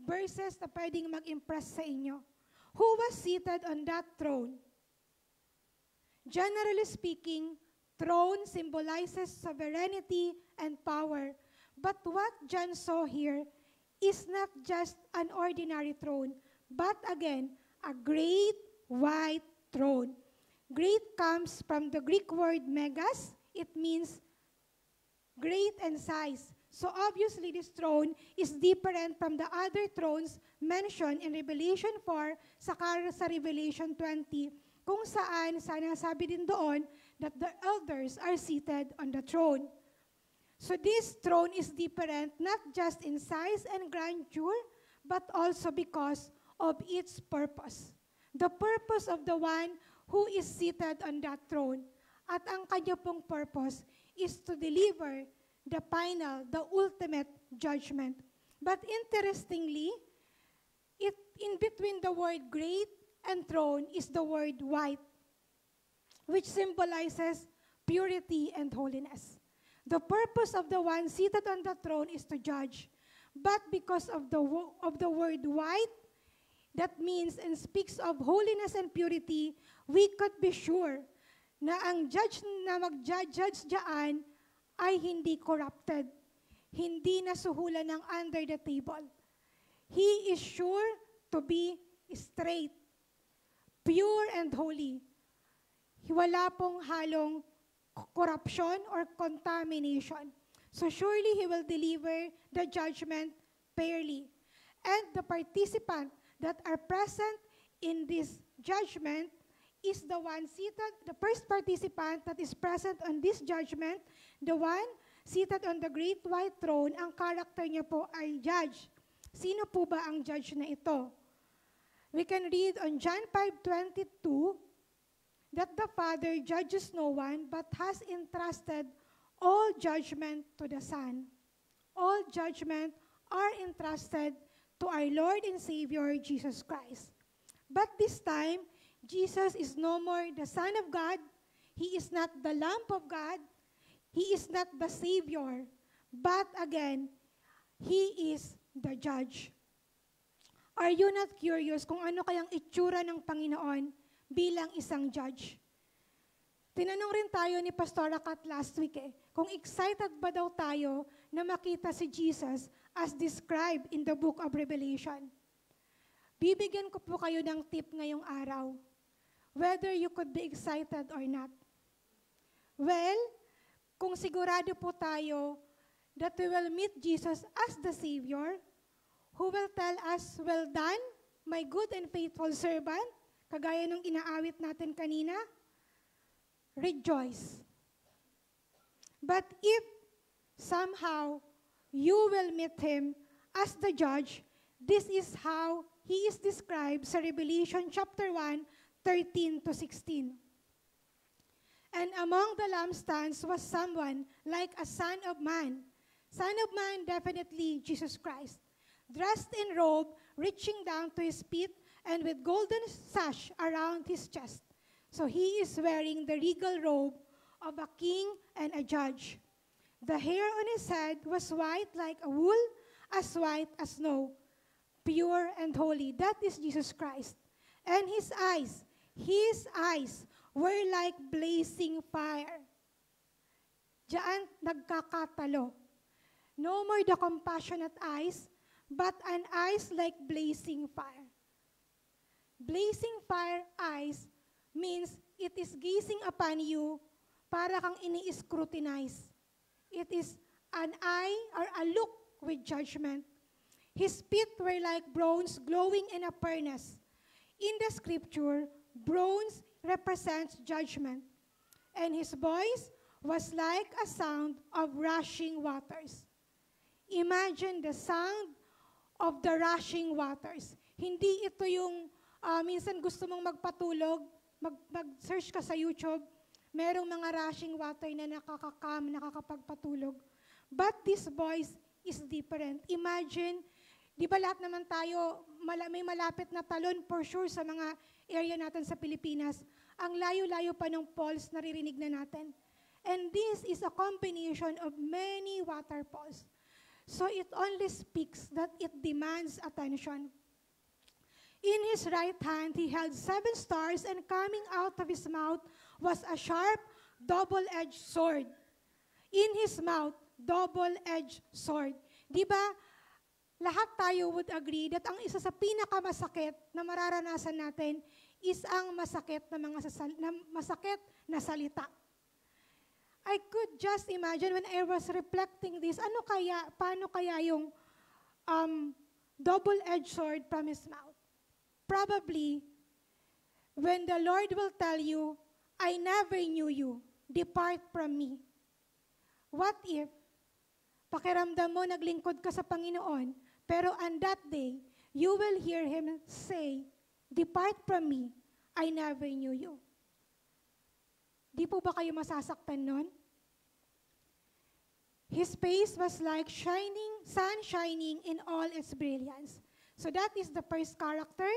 verses na pwedeng mag-impress sa inyo. Who was seated on that throne? Generally speaking, throne symbolizes sovereignty and power. But what John saw here is not just an ordinary throne, but again, a great white throne. Great comes from the Greek word megas. It means great in size. So obviously, this throne is different from the other thrones mentioned in Revelation 4 sa Revelation 20, kung saan sabi din doon that the elders are seated on the throne. So this throne is different not just in size and grandeur, but also because of its purpose. The purpose of the one who is seated on that throne. At ang kanya pong purpose is to deliver the final, the ultimate judgment. But interestingly, in between the word great and throne is the word white, which symbolizes purity and holiness. The purpose of the one seated on the throne is to judge. But because of the word white, that means and speaks of holiness and purity, we could be sure na ang judge na mag-judge diyan ay hindi corrupted, hindi nasuhulan ng under the table. He is sure to be straight, pure and holy. Wala pong halong corruption or contamination. So surely He will deliver the judgment fairly. And the participant that are present in this judgment is the one seated, the first participant that is present on this judgment, the one seated on the great white throne, ang character niya po ay judge. Sino po ba ang judge na ito? We can read on John 5:22 that the Father judges no one but has entrusted all judgment to the Son. All judgment are entrusted to our Lord and Savior, Jesus Christ. But this time, Jesus is no more the Son of God. He is not the Lamb of God. He is not the Savior. But again, He is the Judge. Are you not curious kung ano kayang itsura ng Panginoon bilang isang judge? Tinanong rin tayo ni Pastora Kat last week kung excited ba daw tayo na makita si Jesus as described in the book of Revelation. Bibigyan ko po kayo ng tip ngayong araw, whether you could be excited or not. Well, kung sigurado po tayo that we will meet Jesus as the Savior, who will tell us, "Well done, my good and faithful servant," kagaya nung inaawit natin kanina, rejoice. But if somehow you will meet Him as the judge, this is how He is described sa Revelation chapter 1, 13 to 16. And among the lampstands was someone like a son of man. Son of man, definitely Jesus Christ. Dressed in robe, reaching down to his feet, and with golden sash around his chest. So he is wearing the regal robe of a king and a judge. The hair on his head was white like a wool, as white as snow, pure and holy. That is Jesus Christ. And his eyes were like blazing fire. Diyan nagkakatalo. No more the compassionate eyes, but an eyes like blazing fire. Blazing fire eyes means it is gazing upon you para kang ini-scrutinize. It is an eye or a look with judgment. His feet were like bronze glowing in a furnace. In the scripture, bronze represents judgment. And his voice was like a sound of rushing waters. Imagine the sound of the rushing waters. Hindi ito yung minsan gusto mong magpatulog, mag-search ka sa YouTube, merong mga rushing water na nakakakam, nakakapagpatulog. But this voice is different. Imagine, di ba lahat naman tayo, may malapit na talon for sure sa mga area natin sa Pilipinas. Ang layo-layo pa ng falls naririnig na natin. And this is a combination of many waterfalls. So it only speaks that it demands attention. In his right hand, he held 7 stars, and coming out of his mouth was a sharp, double-edged sword. In his mouth, double-edged sword. Di ba, lahat tayo would agree that ang isa sa pinakamasakit na mararanasan natin is ang masakit na salita. I could just imagine when I was reflecting this, paano kaya yung double-edged sword from his mouth? Probably, when the Lord will tell you, "I never knew you, depart from me." What if, pakiramdam mo naglingkod ka sa Panginoon, pero on that day, you will hear Him say, "Depart from me, I never knew you." Di po ba kayo masasaktan nun? His face was like sun shining in all its brilliance. So that is the first character,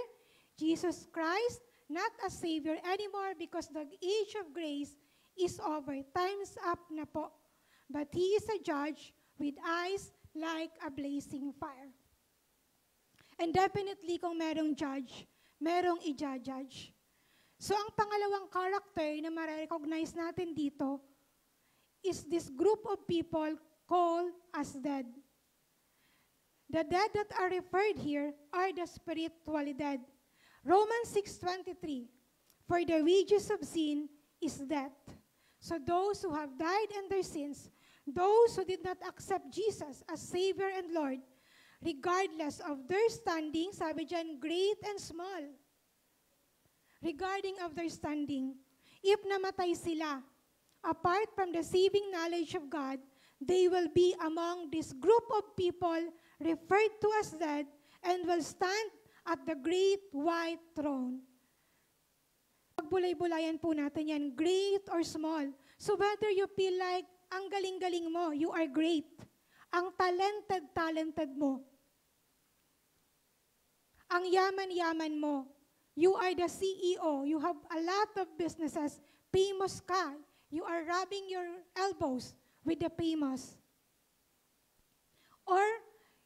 Jesus Christ, not a Savior anymore because the age of grace is over. Time's up na po. But He is a judge with eyes like a blazing fire. And definitely kung merong judge, merong i-judge. So ang pangalawang character na ma-recognize natin dito is this group of people called as dead. The dead that are referred here are the spiritually dead. Romans 6:23, for the wages of sin is death. So those who have died in their sins, those who did not accept Jesus as Savior and Lord, regardless of their standing, sabi dyan, great and small, regarding of their standing, if namatay sila, apart from the saving knowledge of God, they will be among this group of people referred to as dead and will stand at the great white throne. Pagbulay-bulayan po natin yan, great or small. So whether you feel like ang galing-galing mo, you are great. Ang talented mo. Ang yaman-yaman mo, you are the CEO, you have a lot of businesses, famous ka, you are rubbing your elbows with the famous. Or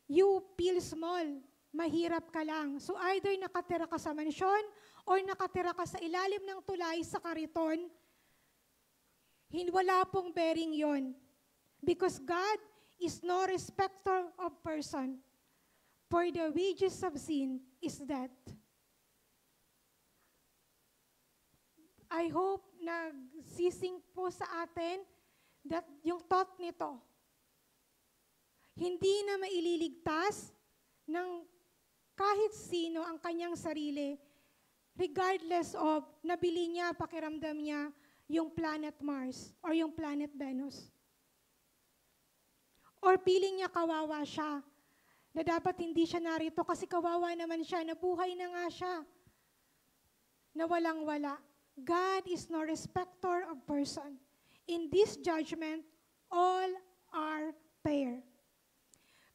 you feel small, mahirap ka lang. So either nakatira ka sa mansyon or nakatira ka sa ilalim ng tulay sa kariton, wala pong bearing yon. Because God is no respecter of person. For the wages of sin is death. I hope nagsising po sa atin that yung thought nito, hindi na maililigtas ng kahit sino ang kanyang sarili, regardless of nabili niya, pakiramdam niya, yung planet Mars or yung planet Venus. Or feeling niya kawawa siya, na dapat hindi siya narito kasi kawawa naman siya, nabuhay na nga siya, na walang-wala. God is no respecter of person. In this judgment, all are fair.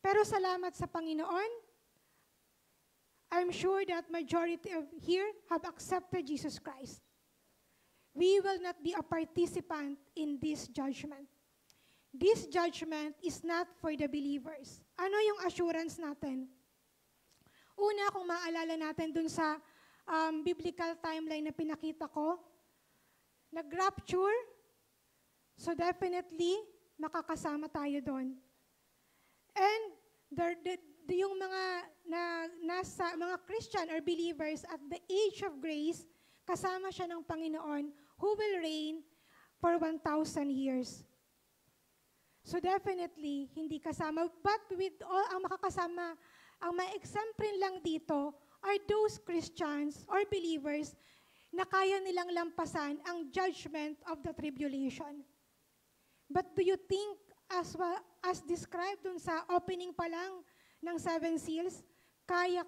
Pero salamat sa Panginoon, I'm sure that majority of here have accepted Jesus Christ. We will not be a participant in this judgment. This judgment is not for the believers. Ano yung assurance natin? Una, kung maalala natin dun sa biblical timeline na pinakita ko, nag-rapture, so definitely, makakasama tayo doon. And yung mga Christian or believers at the age of grace, kasama siya ng Panginoon who will reign for 1,000 years. So definitely, hindi kasama. But with all ang makakasama, ang ma-exemplin lang dito are those Christians or believers na kaya nilang lampasan ang judgment of the tribulation. But do you think, as described dun sa opening pa lang ng 7 seals, kaya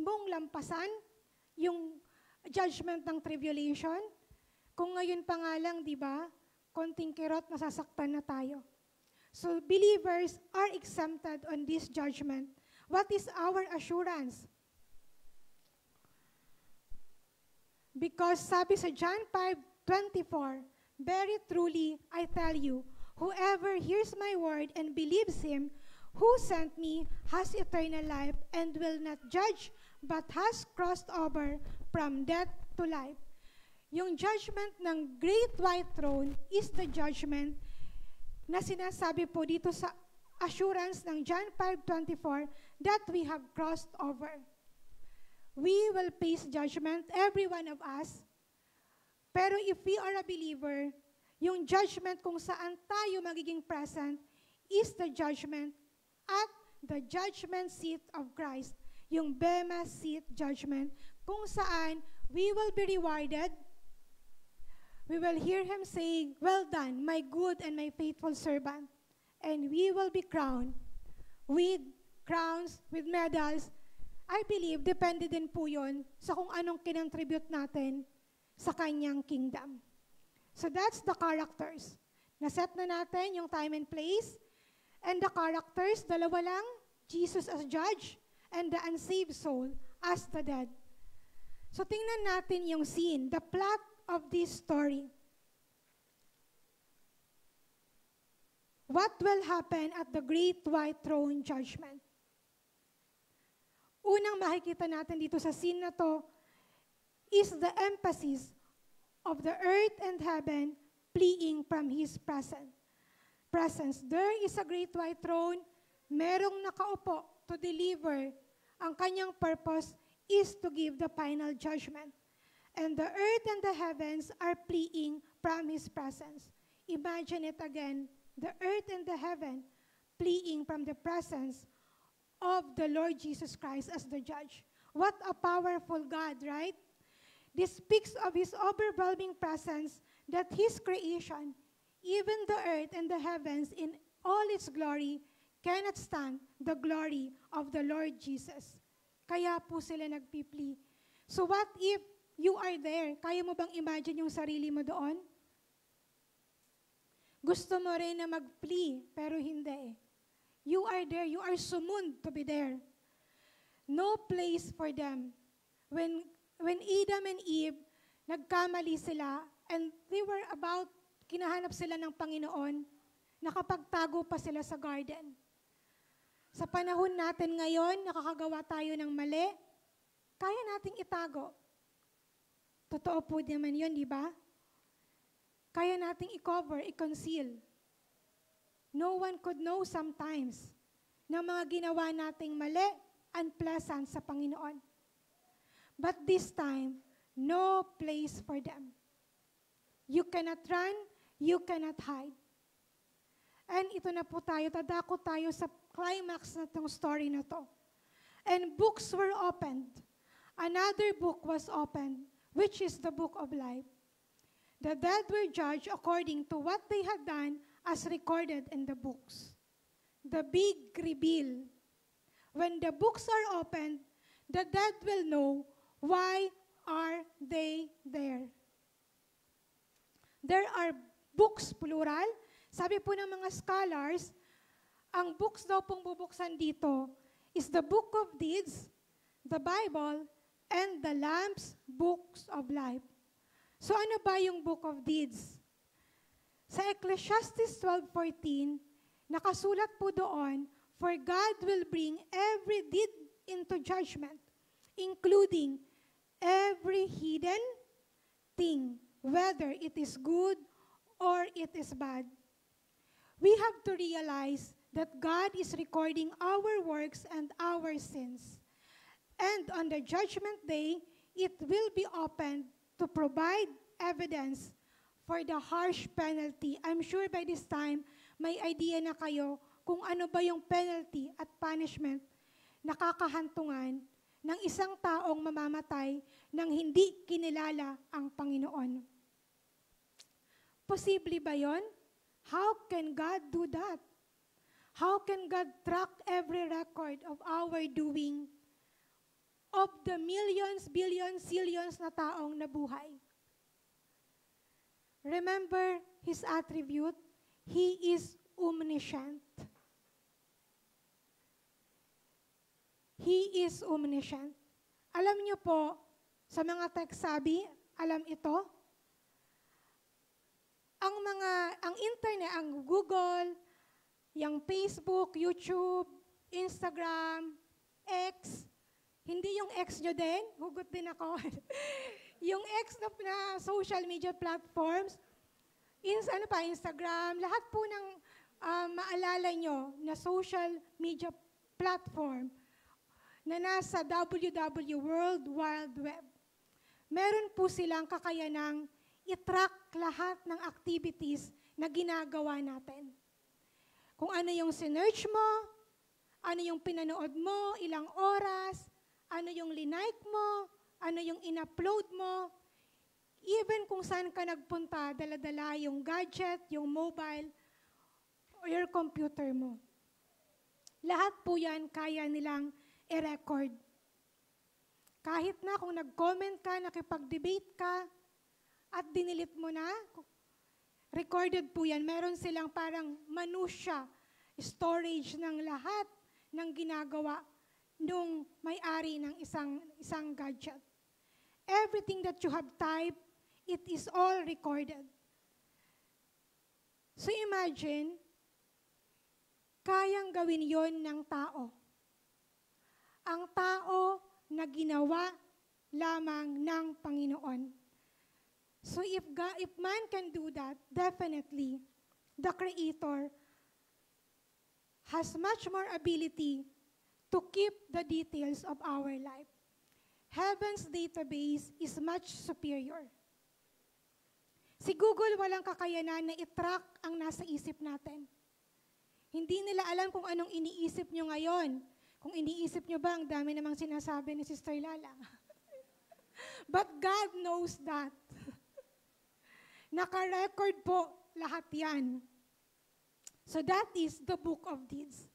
mong lampasan yung judgment ng tribulation? Kung ngayon pa nga lang, di ba, konting kirot, nasasaktan na tayo. So believers are exempted on this judgment. What is our assurance? Because sabi sa John 5:24, very truly I tell you, whoever hears my word and believes him who sent me has eternal life and will not judge, but has crossed over from death to life. Yung judgment ng Great White Throne is the judgment na sinasabi po dito sa assurance ng John 5:24 that we have crossed over. We will face judgment, every one of us. Pero if we are a believer, yung judgment kung saan tayo magiging present is the judgment at the judgment seat of Christ. Yung Bema seat judgment, kung saan we will be rewarded. We will hear Him saying, well done, my good and my faithful servant. And we will be crowned with crowns, with medals. I believe, depende din po yun sa kung anong kinontribute natin sa Kanyang kingdom. So that's the characters. Naset na natin yung time and place. And the characters, dalawa lang, Jesus as judge, and the unsaved soul as the dead. So tingnan natin yung scene, the plot of this story. What will happen at the great white throne judgment? Unang makikita natin dito sa scene na to is the emphasis of the earth and heaven fleeing from His presence. There is a great white throne, merong nakaupo to deliver. Ang kanyang purpose is to give the final judgment. And the earth and the heavens are fleeing from His presence. Imagine it again, the earth and the heaven fleeing from the presence of the Lord Jesus Christ as the judge. What a powerful God, right? This speaks of His overwhelming presence, that His creation, even the earth and the heavens in all its glory, cannot stand the glory of the Lord Jesus. Kaya po sila nagpipli. So what if you are there? Kaya mo bang imagine yung sarili mo doon? Gusto mo rin na mag-flee, pero hindi. You are there. You are summoned to be there. No place for them. When Adam and Eve, nagkamali sila, and they were about, kinahanap sila ng Panginoon, nakapagtago pa sila sa garden. Sa panahon natin ngayon, nakakagawa tayo ng mali, kaya nating itago. Totoo po naman yun, di ba? Kaya nating i-cover, i-conceal. No one could know sometimes na mga ginawa nating mali, unpleasant sa Panginoon. But this time, no place for them. You cannot run, you cannot hide. And ito na po tayo, tadako tayo sa climax na itong story na to. And books were opened. Another book was opened, which is the book of life. The dead were judged according to what they had done as recorded in the books. The big reveal. When the books are opened, the dead will know why are they there. There are books, plural. Sabi po ng mga scholars, ang books daw pong bubuksan dito is the book of deeds, the Bible, and the Lamb's books of life. So ano ba yung book of deeds? Sa Ecclesiastes 12:14, nakasulat po doon, for God will bring every deed into judgment, including every hidden thing, whether it is good or it is bad. We have to realize that God is recording our works and our sins. And on the judgment day, it will be opened to provide evidence for the harsh penalty. I'm sure by this time, may idea na kayo kung ano ba yung penalty at punishment na kakahantungan ng isang taong mamamatay nang hindi kinilala ang Panginoon. Posible ba yon? How can God do that? How can God track every record of our doing of the millions, billions, zillions na taong nabuhay? Remember His attribute? He is omniscient. He is omniscient. Alam niyo po, sa mga tech-savvy, alam ito? Ang internet, ang Google, yung Facebook, YouTube, Instagram, X, hindi yung X nyo din, hugot din ako. Yung X na social media platforms, Instagram, lahat po ng maalala nyo na social media platform na nasa World Wide Web. Meron po silang kakayanang i-track lahat ng activities na ginagawa natin. Kung ano yung sinearch mo, ano yung pinanood mo, ilang oras, ano yung linike mo, ano yung in-upload mo, even kung saan ka nagpunta, dala-dala yung gadget, yung mobile, or your computer mo. Lahat po yan kaya nilang i-record. Kahit na kung nag-comment ka, nakipag-debate ka, at dinilit mo na, recorded po yan. Meron silang parang manusya storage ng lahat ng ginagawa nung may-ari ng isang gadget. Everything that you have typed, it is all recorded. So imagine, kayang gawin yon ng tao. Ang tao na ginawa lamang ng Panginoon. So if man can do that, definitely, the Creator has much more ability to keep the details of our life. Heaven's database is much superior. Si Google walang kakayanan na i-track ang nasa isip natin. Hindi nila alam kung anong iniisip nyo ngayon. Kung iniisip nyo ba, ang dami namang sinasabi ni Sister Lala. But God knows that. Naka-record po lahat yan. So that is the book of deeds.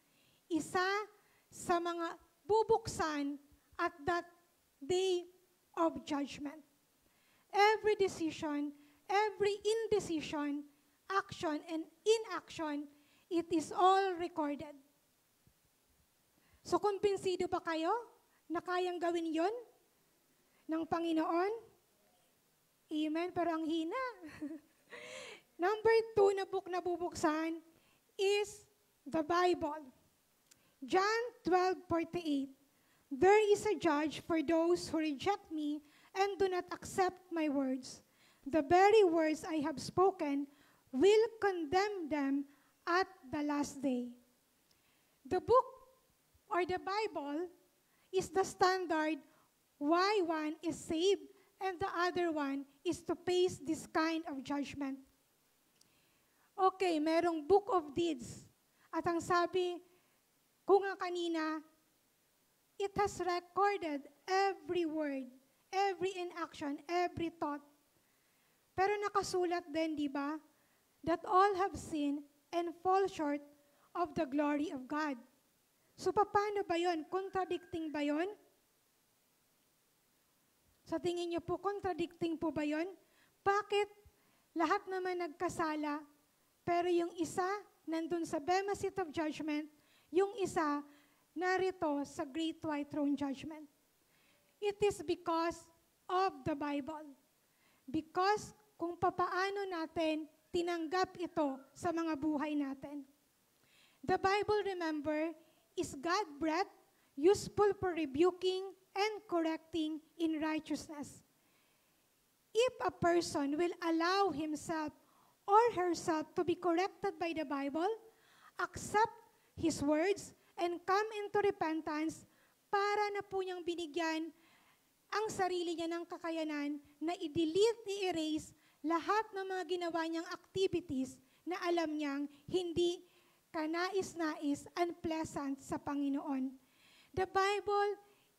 Isa sa mga bubuksan at that day of judgment. Every decision, every indecision, action, and inaction, it is all recorded. So, kumbinsido ba kayo na kayang gawin yon ng Panginoon? Amen, pero ang hina. Number 2 na book na bubuksan is the Bible. John 12:48. There is a judge for those who reject me and do not accept my words. The very words I have spoken will condemn them at the last day. The book or the Bible is the standard why one is saved and the other one is to face this kind of judgment. Okay, merong book of deeds. At ang sabi ko nga kanina, it has recorded every word, every inaction, every thought. Pero nakasulat din, di ba, that all have sinned and fall short of the glory of God. So, paano ba yun? Contradicting ba yun? Sa tingin niyo po, contradicting po ba yun? Bakit lahat naman nagkasala, pero yung isa nandun sa Bema Seat of Judgment, yung isa narito sa Great White Throne Judgment? It is because of the Bible. Because kung papaano natin tinanggap ito sa mga buhay natin. The Bible, remember, is God-breathed, useful for rebuking and correcting in righteousness. If a person will allow himself or herself to be corrected by the Bible, accept His words, and come into repentance, para na po niyang binigyan ang sarili niya ng kakayanan na i-delete, i-erase lahat ng mga ginawa niyang activities na alam niyang hindi kanais-nais, unpleasant sa Panginoon. The Bible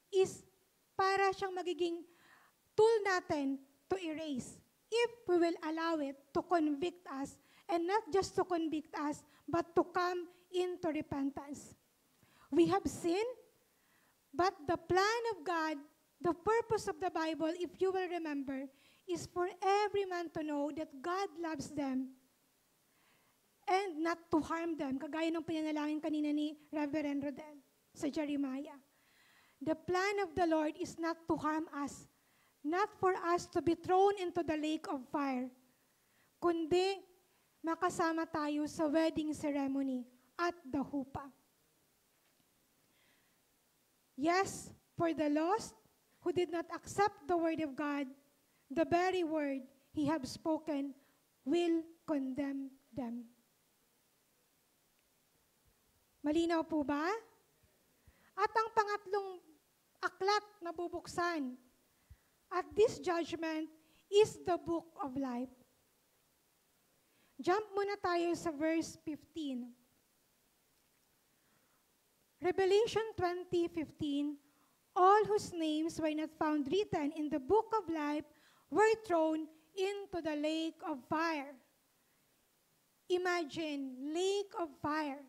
is para siyang magiging tool natin to erase if we will allow it to convict us, and not just to convict us, but to come into repentance. We have sinned, but the plan of God, the purpose of the Bible, if you will remember, is for every man to know that God loves them and not to harm them, kagaya ng pinanalangin kanina ni Reverend Rodel sa Jeremiah. The plan of the Lord is not to harm us, not for us to be thrown into the lake of fire, kundi makasama tayo sa wedding ceremony at the hupa. Yes, for the lost who did not accept the word of God, the very word He have spoken will condemn them. Malinaw po ba? At ang pangatlong aklat na bubuksan at this judgment is the book of life. Jump muna tayo sa verse 15. Revelation 20:15, all whose names were not found written in the book of life were thrown into the lake of fire. Imagine, lake of fire.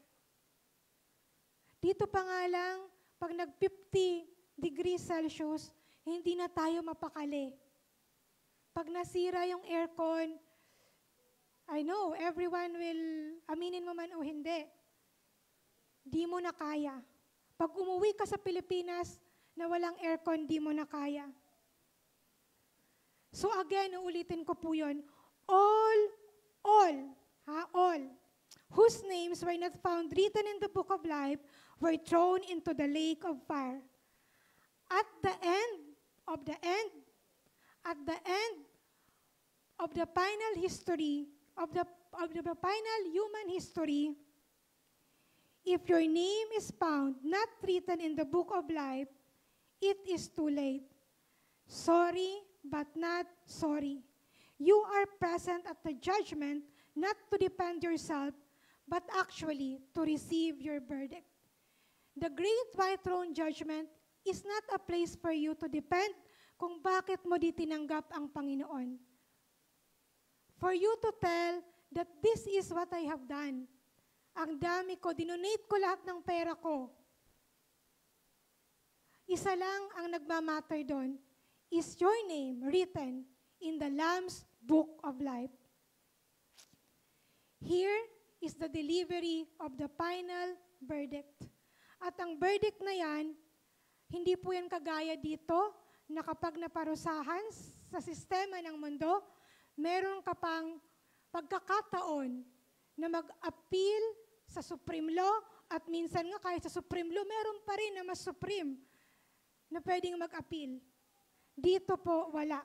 Dito pa nga lang, pag nag-50 degrees Celsius, hindi na tayo mapakali. Pag nasira yung aircon, I know, everyone will, aminin mo man o hindi, di mo na kaya. Pag umuwi ka sa Pilipinas na walang aircon, di mo na kaya. So again, uulitin ko po yun. All, whose names were not found written in the book of life were thrown into the lake of fire. At the end of the final history, of the final human history, if your name is found not written in the book of life, it is too late. Sorry, but not sorry. You are present at the judgment not to defend yourself, but actually to receive your verdict. The great white throne judgment is not a place for you to defend kung bakit mo di tinanggap ang Panginoon. For you to tell that this is what I have done. Ang dami ko, dinonate ko lahat ng pera ko. Isa lang ang nagmamatter doon, is your name written in the Lamb's Book of Life. Here is the delivery of the final verdict. At ang verdict na yan, hindi po yan kagaya dito, na kapag naparusahan sa sistema ng mundo, meron ka pang pagkakataon na mag-appeal sa Supreme Law, at minsan nga kahit sa Supreme Law, meron pa rin na mas supreme na pwedeng mag-appeal. Dito po, wala.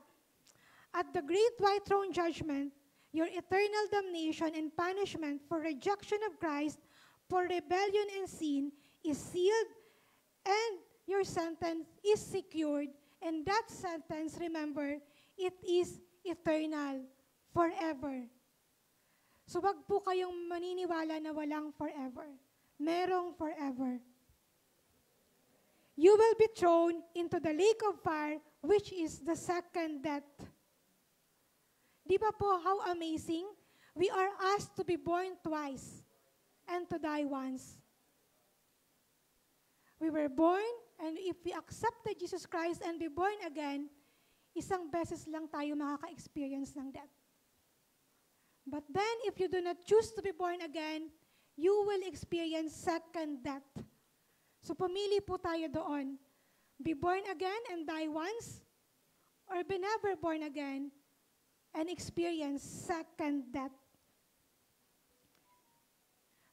At the Great White Throne Judgment, your eternal damnation and punishment for rejection of Christ, for rebellion and sin, is sealed, and your sentence is secured, and that sentence, remember, it is eternal, forever. So wag po kayong maniniwala na walang forever. Merong forever. You will be thrown into the lake of fire, which is the second death. Di ba po, how amazing? We are asked to be born twice and to die once. We were born, and if we accepted Jesus Christ and be born again, isang beses lang tayo makaka-experience ng death. But then, if you do not choose to be born again, you will experience second death. So pumili po tayo doon. Be born again and die once, or be never born again and experience second death.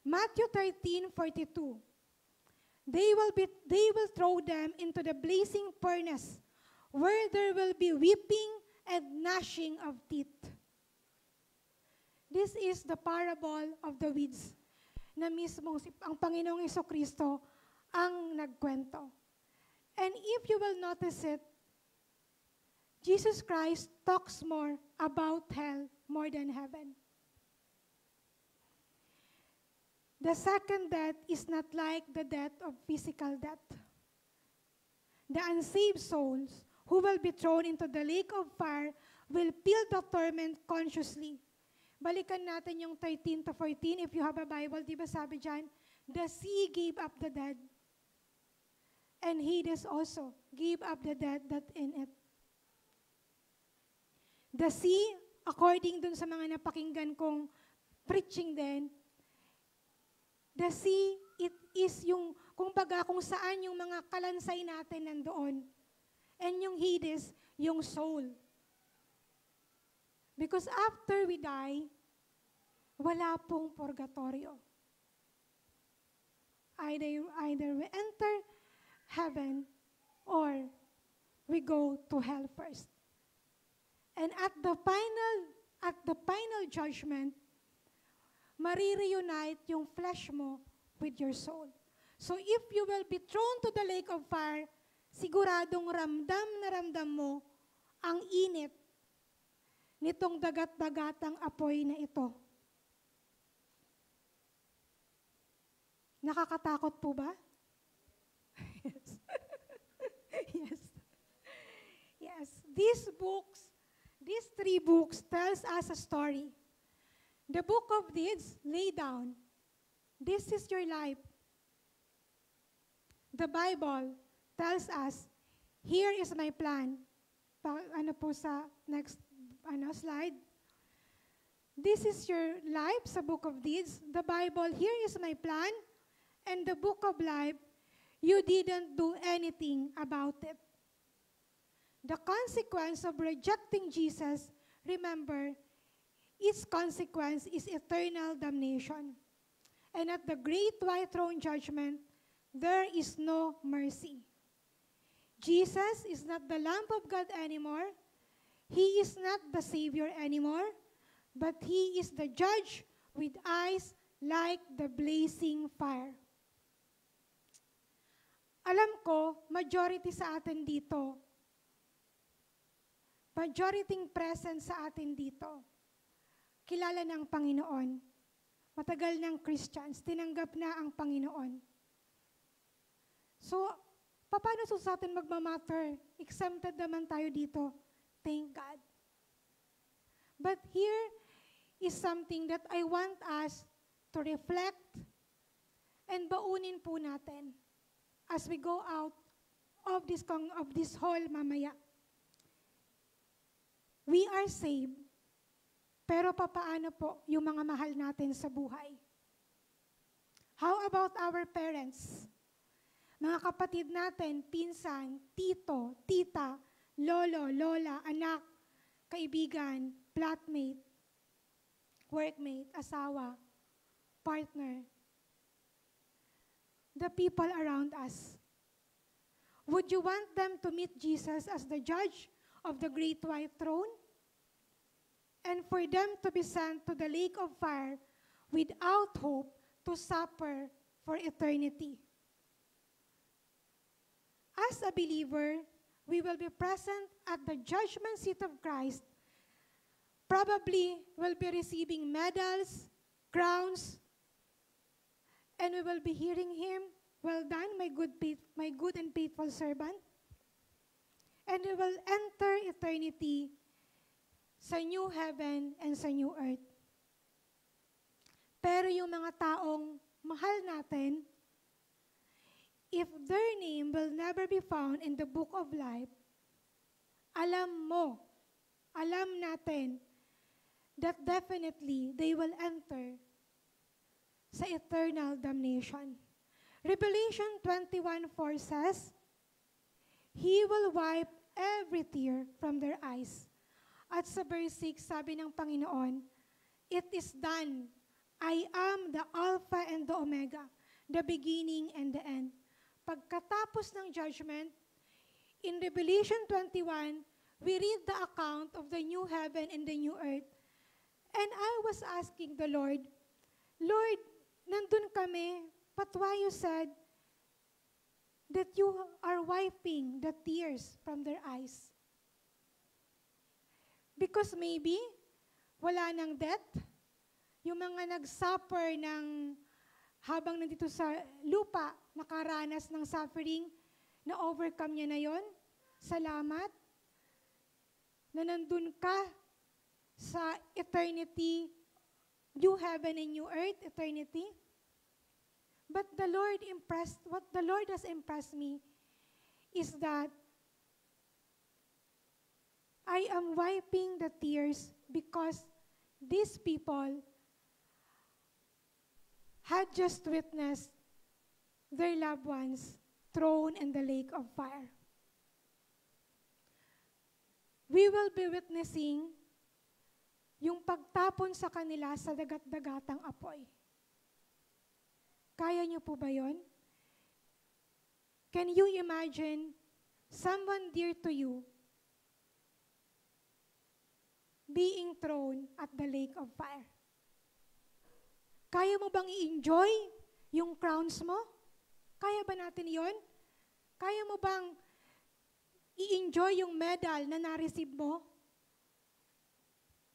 Matthew 13:42. They will throw them into the blazing furnace, where there will be weeping and gnashing of teeth. This is the parable of the weeds na mismo ang Panginoong Jesucristo ang nagkwento. And if you will notice it, Jesus Christ talks more about hell more than heaven. The second death is not like the death of physical death. The unsaved souls who will be thrown into the lake of fire will feel the torment consciously. Balikan natin yung 13 to 14. If you have a Bible, di ba sabi dyan, the sea gave up the dead, and Hades also gave up the dead that in it. The sea, according dun sa mga napakinggan kong preaching din, the sea, it is yung, kumbaga kung saan yung mga kalansay natin nandoon. And yung Hades, yung soul. Because after we die, wala pong purgatorio. Either we enter heaven or we go to hell first. And at the final judgment, marireunite yung flesh mo with your soul. So if you will be thrown to the lake of fire, siguradong ramdam na ramdam mo ang init nitong dagat-dagatang apoy na ito. Nakakatakot po ba? Yes. Yes. Yes. These three books tells us a story. The book of deeds, lay down. This is your life. The Bible tells us, here is my plan. Ano po sa next slide. This is your life sa book of deeds. The Bible, here is my plan. and the book of life, you didn't do anything about it. The consequence of rejecting Jesus, remember, its consequence is eternal damnation. And at the great white throne judgment, there is no mercy. Jesus is not the Lamb of God anymore. He is not the Savior anymore, but He is the judge with eyes like the blazing fire. Alam ko, majority sa atin dito, majority present sa atin dito, kilala ng Panginoon. Matagal ng Christians, tinanggap na ang Panginoon. So, paano sa atin magmamatter? Exempted naman tayo dito. Thank God. But here is something that I want us to reflect and baunin po natin as we go out of this hall mamaya. We are saved, pero papaano po yung mga mahal natin sa buhay? How about our parents? Mga kapatid natin, pinsan, tito, tita, lolo, lola, anak, kaibigan, flatmate, workmate, asawa, partner, the people around us. Would you want them to meet Jesus as the judge of the great white throne? And for them to be sent to the lake of fire without hope to suffer for eternity. As a believer, we will be present at the judgment seat of Christ. Probably will be receiving medals, crowns, and we will be hearing Him, "Well done, my good and faithful servant." And we will enter eternity sa new heaven and sa new earth. Pero yung mga taong mahal natin, if their name will never be found in the book of life, alam natin that definitely they will enter sa eternal damnation. Revelation 21:4 says, He will wipe every tear from their eyes. At sa verse 6, sabi ng Panginoon, "It is done. I am the Alpha and the Omega, the beginning and the end." Pagkatapos ng judgment, in Revelation 21, we read the account of the new heaven and the new earth. And I was asking the Lord, "Lord, nandun kami, but why you said that you are wiping the tears from their eyes?" Because maybe, wala nang death. Yung mga nag-suffer habang nandito sa lupa, nakaranas ng suffering, na-overcome niya na yon. Salamat. Na nandun ka sa eternity, new heaven and new earth, eternity. But what the Lord has impressed me is that I am wiping the tears because these people had just witnessed their loved ones thrown in the lake of fire. We will be witnessing yung pagtapon sa kanila sa dagat-dagatang apoy. Kaya niyo po ba yon? Can you imagine someone dear to you being thrown at the lake of fire? Kaya mo bang i-enjoy yung crowns mo? Kaya ba natin yon? Kaya mo bang i-enjoy yung medal na na-receive mo?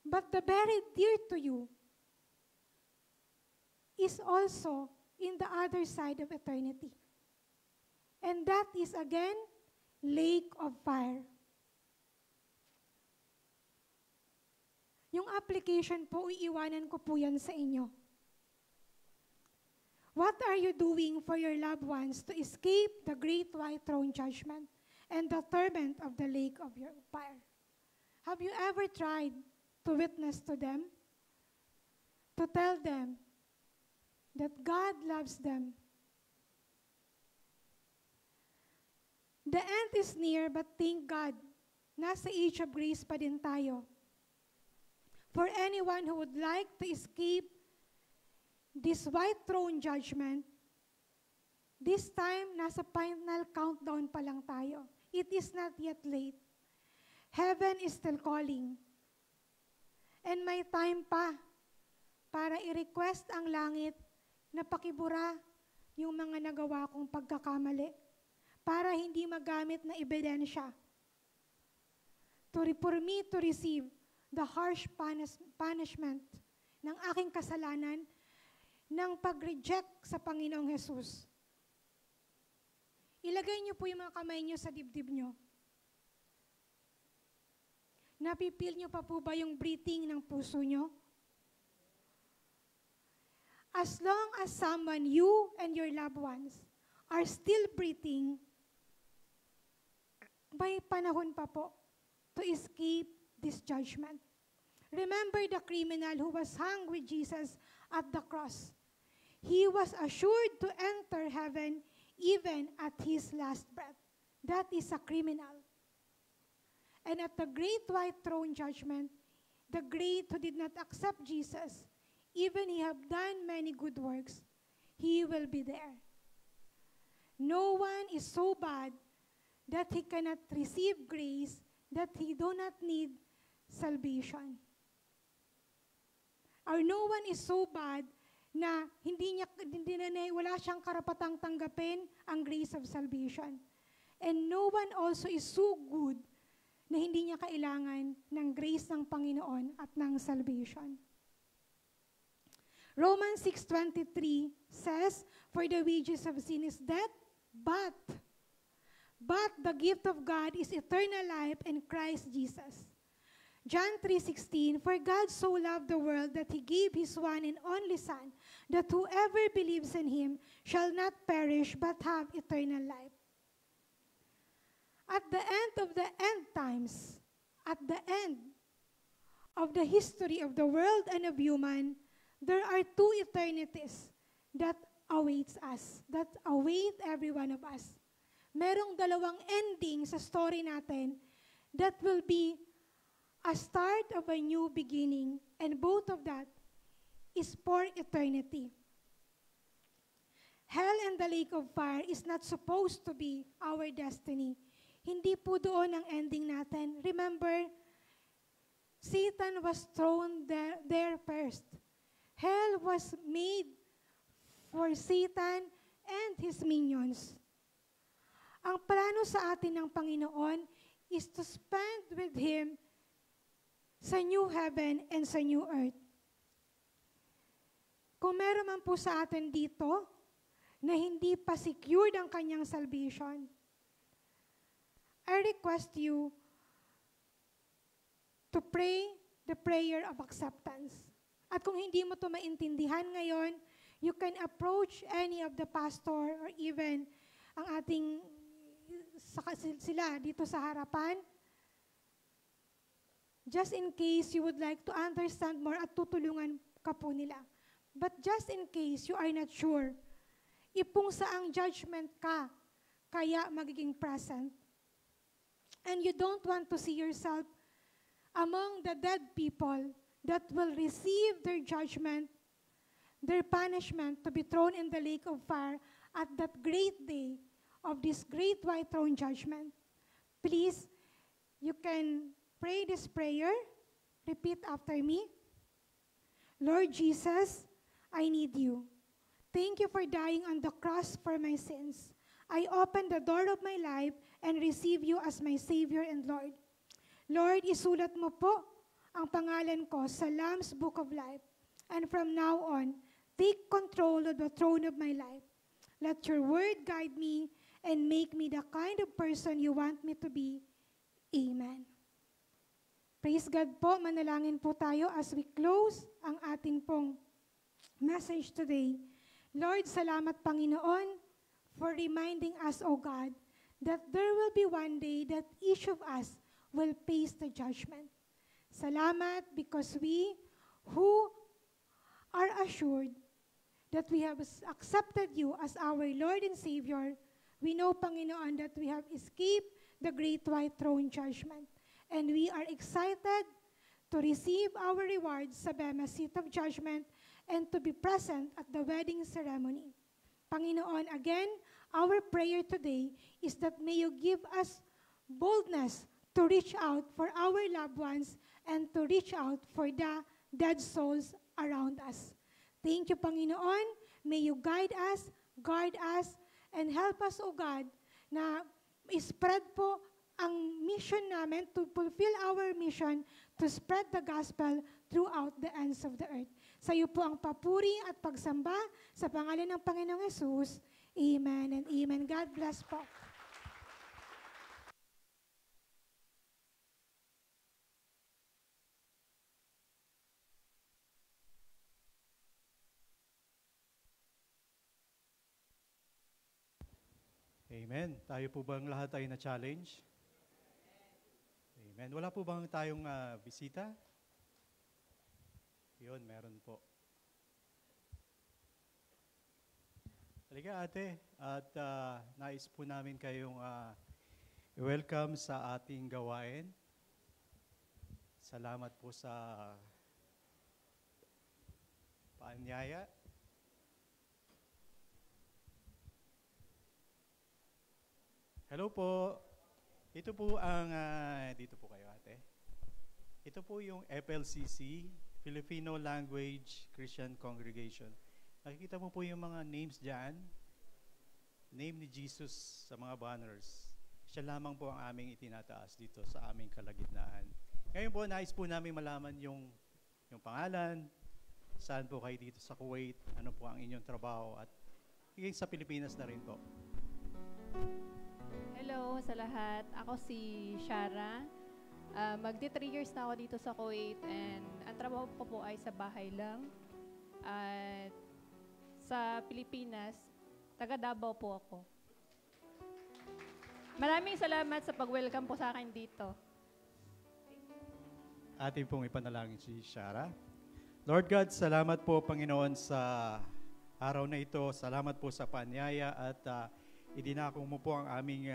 But the very dear to you is also in the other side of eternity. And that is again, lake of fire. Yung application po, iiwanan ko po yan sa inyo. What are you doing for your loved ones to escape the great white throne judgment and the torment of the lake of your fire? Have you ever tried to witness to them? To tell them that God loves them The end is near, but thank God, nasa age of grace pa din tayo. For anyone who would like to escape this white throne judgment, this time, nasa final countdown pa lang tayo. It is not yet late. Heaven is still calling. And may time pa para i-request ang langit na pakibura yung mga nagawa kong pagkakamali para hindi magamit na ebidensya for me to receive the harsh punishment ng aking kasalanan ng pag-reject sa Panginoong Jesus. Ilagay niyo po yung mga kamay niyo sa dibdib niyo. Napipil niyo pa po ba yung breathing ng puso niyo? As long as someone, you and your loved ones, are still breathing, may panahon pa po to escape this judgment. Remember the criminal who was hung with Jesus at the cross. He was assured to enter heaven even at his last breath. That is a criminal. And at the great white throne judgment, the great who did not accept Jesus, even he have done many good works, he will be there. No one is so bad that he cannot receive grace, that he do not need salvation. Or no one is so bad na wala siyang karapatang tanggapin ang grace of salvation. And no one also is so good na hindi niya kailangan ng grace ng Panginoon at ng salvation. Romans 6:23 says, "For the wages of sin is death, but the gift of God is eternal life in Christ Jesus." John 3:16, "For God so loved the world that he gave his one and only Son, that whoever believes in him shall not perish but have eternal life." At the end of the end times, at the end of the history of the world and of human, there are two eternities that awaits us, that await every one of us. Merong dalawang ending sa story natin that will be a start of a new beginning, and both of that is for eternity. Hell and the lake of fire is not supposed to be our destiny. Hindi po doon ang ending natin. Remember, Satan was thrown there first. Hell was made for Satan and his minions. Ang plano sa atin ng Panginoon is to spend with Him sa new heaven and sa new earth. Kung meron man po sa atin dito na hindi pa secured ang kanyang salvation, I request you to pray the prayer of acceptance. At kung hindi mo ito maintindihan ngayon, you can approach any of the pastor or even ang ating sila dito sa harapan, just in case you would like to understand more at tutulungan ka po nila. But just in case you are not sure, kung saang judgment ka, kaya magiging present. And you don't want to see yourself among the dead people that will receive their judgment, their punishment to be thrown in the lake of fire at that great day of this great white throne judgment. Please, you can pray this prayer. Repeat after me. Lord Jesus, I need you. Thank you for dying on the cross for my sins. I open the door of my life and receive you as my Savior and Lord. Lord, isulat mo po ang pangalan ko sa Lamb's Book of Life. And from now on, take control of the throne of my life. Let your word guide me and make me the kind of person you want me to be. Amen. Praise God po, manalangin po tayo as we close ang ating pong message today. Lord, salamat Panginoon for reminding us, O God, that there will be one day that each of us will face the judgment. Salamat because we who are assured that we have accepted you as our Lord and Savior We know, Panginoon, that we have escaped the great white throne judgment. And we are excited to receive our rewards sa Bema seat of judgment and to be present at the wedding ceremony. Panginoon, again, our prayer today is that may you give us boldness to reach out for our loved ones and to reach out for the dead souls around us. Thank you, Panginoon. May you guide us, guard us, and help us, O God, na spread po ang mission namin to fulfill our mission to spread the gospel throughout the ends of the earth. Sa iyo po ang papuri at pagsamba sa pangalan ng Panginoong Hesus. Amen and amen. God bless po. Amen. Tayo po bang lahat ay na-challenge? Amen. Wala po bang tayong bisita? Yun, meron po. Halika ate, at nais po namin kayong welcome sa ating gawain. Salamat po sa paanyaya. Hello po. Ito po ang, dito po kayo ate. Ito po yung FLCC, Filipino Language Christian Congregation. Nakikita mo po yung mga names dyan. Name ni Jesus sa mga banners. Siya lamang po ang aming itinataas dito sa aming kalagitnaan. Ngayon po, nais po namin malaman yung pangalan, saan po kayo dito sa Kuwait, ano po ang inyong trabaho, at higit sa Pilipinas na rin po. Hello sa lahat. Ako si Shara. Magdi 3 years na ako dito sa Kuwait and ang trabaho ko po ay sa bahay lang. At sa Pilipinas, taga Davao po ako. Maraming salamat sa pag-welcome po sa akin dito. Atin pong ipanalangin si Shara. Lord God, salamat po Panginoon sa araw na ito. Salamat po sa paanyaya at idinako mo po ang aming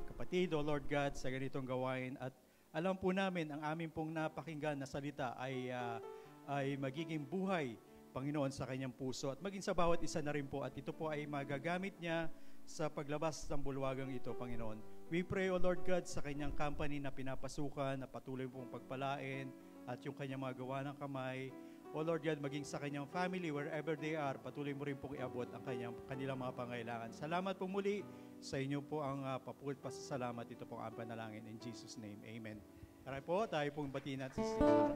kapatid, O Lord God, sa ganitong gawain. At alam po namin, ang aming pong napakinggan na salita ay magiging buhay, Panginoon, sa kanyang puso. At maging sa bawat isa na rin po. At ito po ay magagamit niya sa paglabas ng bulwagang ito, Panginoon. We pray, O Lord God, sa kanyang company na pinapasukan, na patuloy pong pagpalain, at yung kanyang mga gawa ng kamay. O Lord God, maging sa kanyang family, wherever they are, patuloy mo rin pong iabot ang kanilang mga pangailangan. Salamat po muli sa inyo po ang papulit pasasalamat. Ito pong ang panalangin. In Jesus' name, amen. Tara po, tayo pong batiin natin si Sister.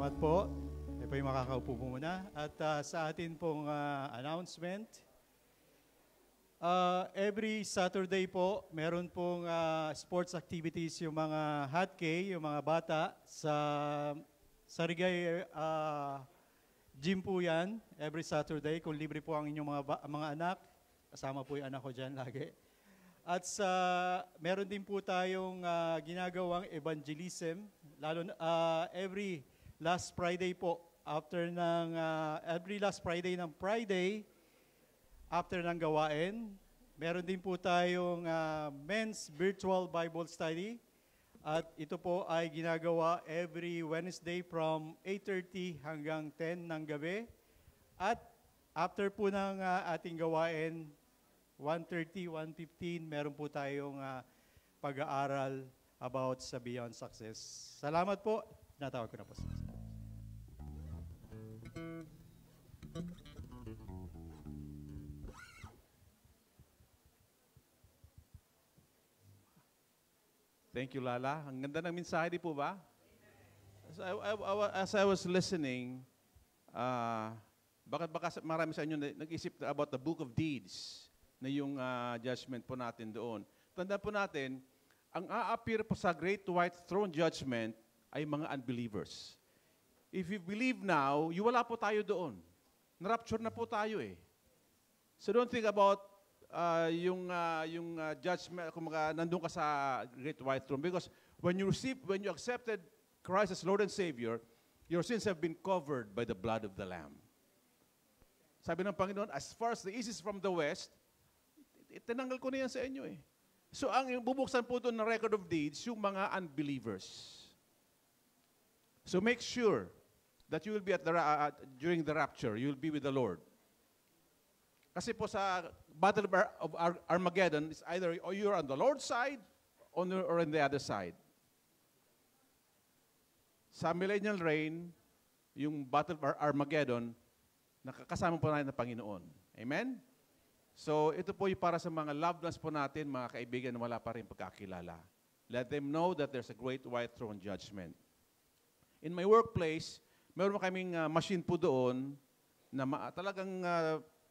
Salamat po. Ito po yung makakaupo po muna. At sa atin pong announcement, every Saturday po, meron pong sports activities yung mga hot K, yung mga bata sa Sarigay gym po yan, every Saturday. Kung libre po ang inyong mga anak, kasama po yung anak ko dyan lagi. At meron din po tayong ginagawang evangelism, lalo na every last Friday po, every last Friday ng Friday, after ng gawain. Meron din po tayong men's virtual Bible study. At ito po ay ginagawa every Wednesday from 8:30 hanggang 10 ng gabi. At after po ng ating gawain, 1:30, 1:15, meron po tayong pag-aaral about sa Beyond Success. Salamat po. Natawag ko na po. Thank you, Lala. Ang ganda ng mensahe, di po ba? As I was listening, baka marami sa inyo nag-isip about the Book of Deeds na yung judgment po natin doon. Tandaan po natin, ang a-appear po sa Great White Throne Judgment ay mga unbelievers. If you believe now, wala po tayo doon. Na-rapture na po tayo eh. So don't think about yung judgment, kung nandun ka sa Great White Throne. Because when you accepted Christ as Lord and Savior, your sins have been covered by the blood of the Lamb. Sabi ng Panginoon, as far as the east is from the west, itinanggal ko na yan sa inyo eh. So ang bubuksan po doon ng record of deeds, yung mga unbelievers. So make sure that you will be during the rapture, you will be with the Lord. Kasi po sa Battle of Armageddon, it's either you're on the Lord's side or on the other side. Sa millennial reign, yung Battle of Armageddon, nakakasama po natin ng Panginoon. Amen? So ito po yung para sa mga loved ones po natin, mga kaibigan na wala pa rin pagkakilala. Let them know that there's a great white throne judgment. In my workplace, meron kaming machine po doon na talagang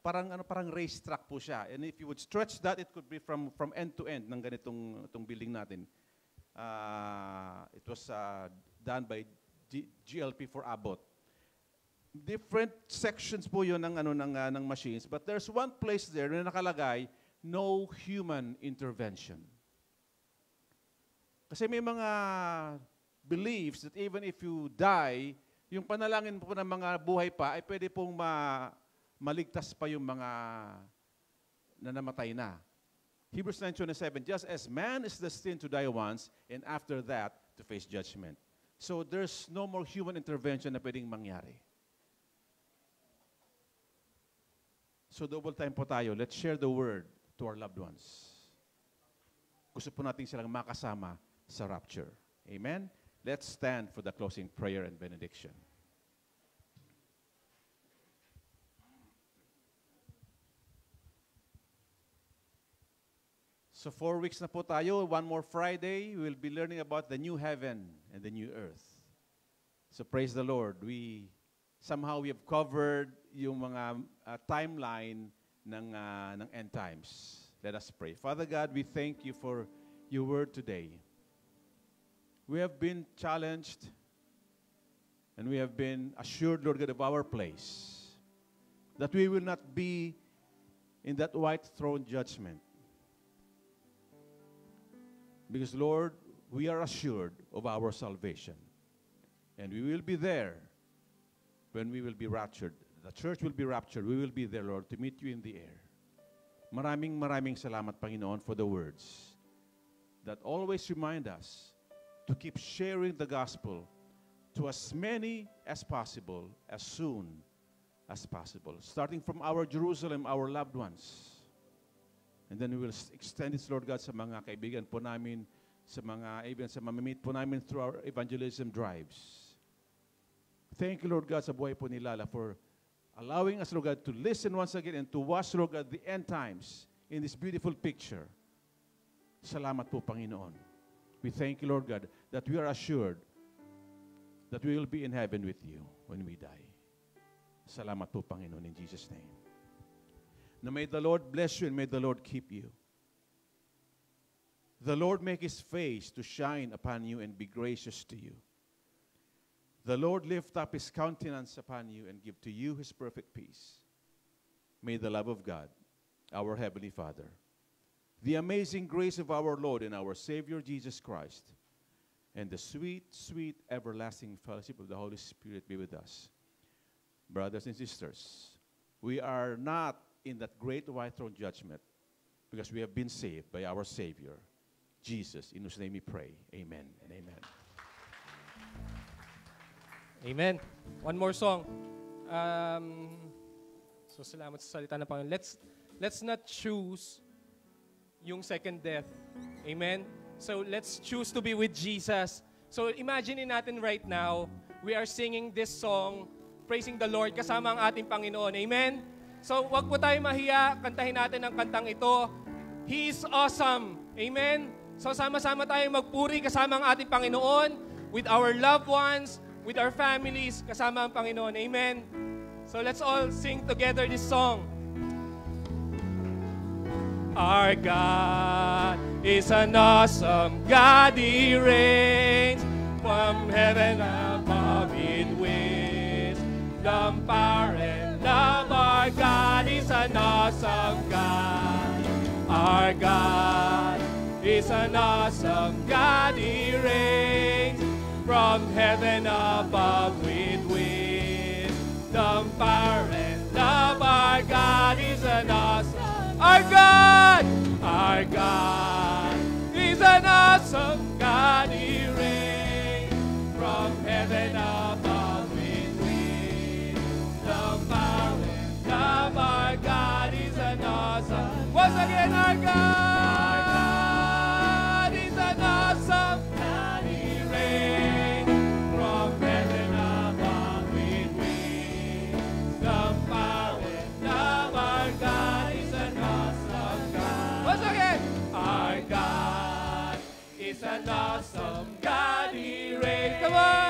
parang racetrack po siya. And if you would stretch that, it could be from end to end ng itong building natin. It was done by GLP for Abbott. Different sections po yun ng machines, but there's one place there na nakalagay, no human intervention. Kasi may mga beliefs that even if you die, yung panalangin po ng mga buhay pa ay pwede pong maligtas pa yung mga na namatay na. Hebrews 9:27, just as man is destined to die once, and after that, to face judgment. So there's no more human intervention na pwedeng mangyari. So double time po tayo. Let's share the word to our loved ones. Gusto po natin silang makasama sa rapture. Amen? Let's stand for the closing prayer and benediction. So 4 weeks na po tayo. One more Friday, we will be learning about the new heaven and the new earth. So praise the Lord. Somehow we have covered yung mga timeline ng end times. Let us pray. Father God, we thank you for your word today. We have been challenged and we have been assured, Lord God, of our place. That we will not be in that white throne judgment. Because, Lord, we are assured of our salvation. And we will be there when we will be raptured. The church will be raptured. We will be there, Lord, to meet you in the air. Maraming salamat, Panginoon, for the words that always remind us to keep sharing the gospel to as many as possible, as soon as possible. Starting from our Jerusalem, our loved ones. And then we will extend this, Lord God, sa mga kaibigan po namin, even sa mamimit po namin through our evangelism drives. Thank you, Lord God, sa buhay po ni Lala for allowing us, Lord God, to listen once again and to watch, Lord God, the end times in this beautiful picture. Salamat po, Panginoon. We thank you, Lord God, that we are assured that we will be in heaven with you when we die. Salamat po, Panginoon, in Jesus' name. Now may the Lord bless you and may the Lord keep you. The Lord make his face to shine upon you and be gracious to you. The Lord lift up his countenance upon you and give to you his perfect peace. May the love of God, our Heavenly Father, the amazing grace of our Lord and our Savior Jesus Christ, and the sweet, sweet, everlasting fellowship of the Holy Spirit be with us. Brothers and sisters, we are not in that great white throne judgment because we have been saved by our Savior, Jesus, in whose name we pray. Amen and amen. Amen. One more song. So salamat sa salita ng Panginoon. Let's not choose yung second death. Amen? So let's choose to be with Jesus. So imagine natin right now, we are singing this song, praising the Lord, kasama ang ating Panginoon. Amen? So wag po tayo mahiya, kantahin natin ang kantang ito. He is awesome. Amen? So sama-sama tayong magpuri kasama ang ating Panginoon, with our loved ones, with our families, kasama ang Panginoon. Amen? So let's all sing together this song. Our God is an awesome God. He reigns from heaven above with wisdom, power, and love. Our God is an awesome God. Our God is an awesome God. He reigns from heaven above with wisdom, power, and love. Our God is an awesome. Our God is an awesome God. He reigns from heaven above with wisdom, power, and love. Our God is an awesome. Once again, our God is an awesome God. He reigns from heaven above with wisdom, power, and love. Our God is an awesome God. Once again, our God is an awesome God. He reigns. Come on.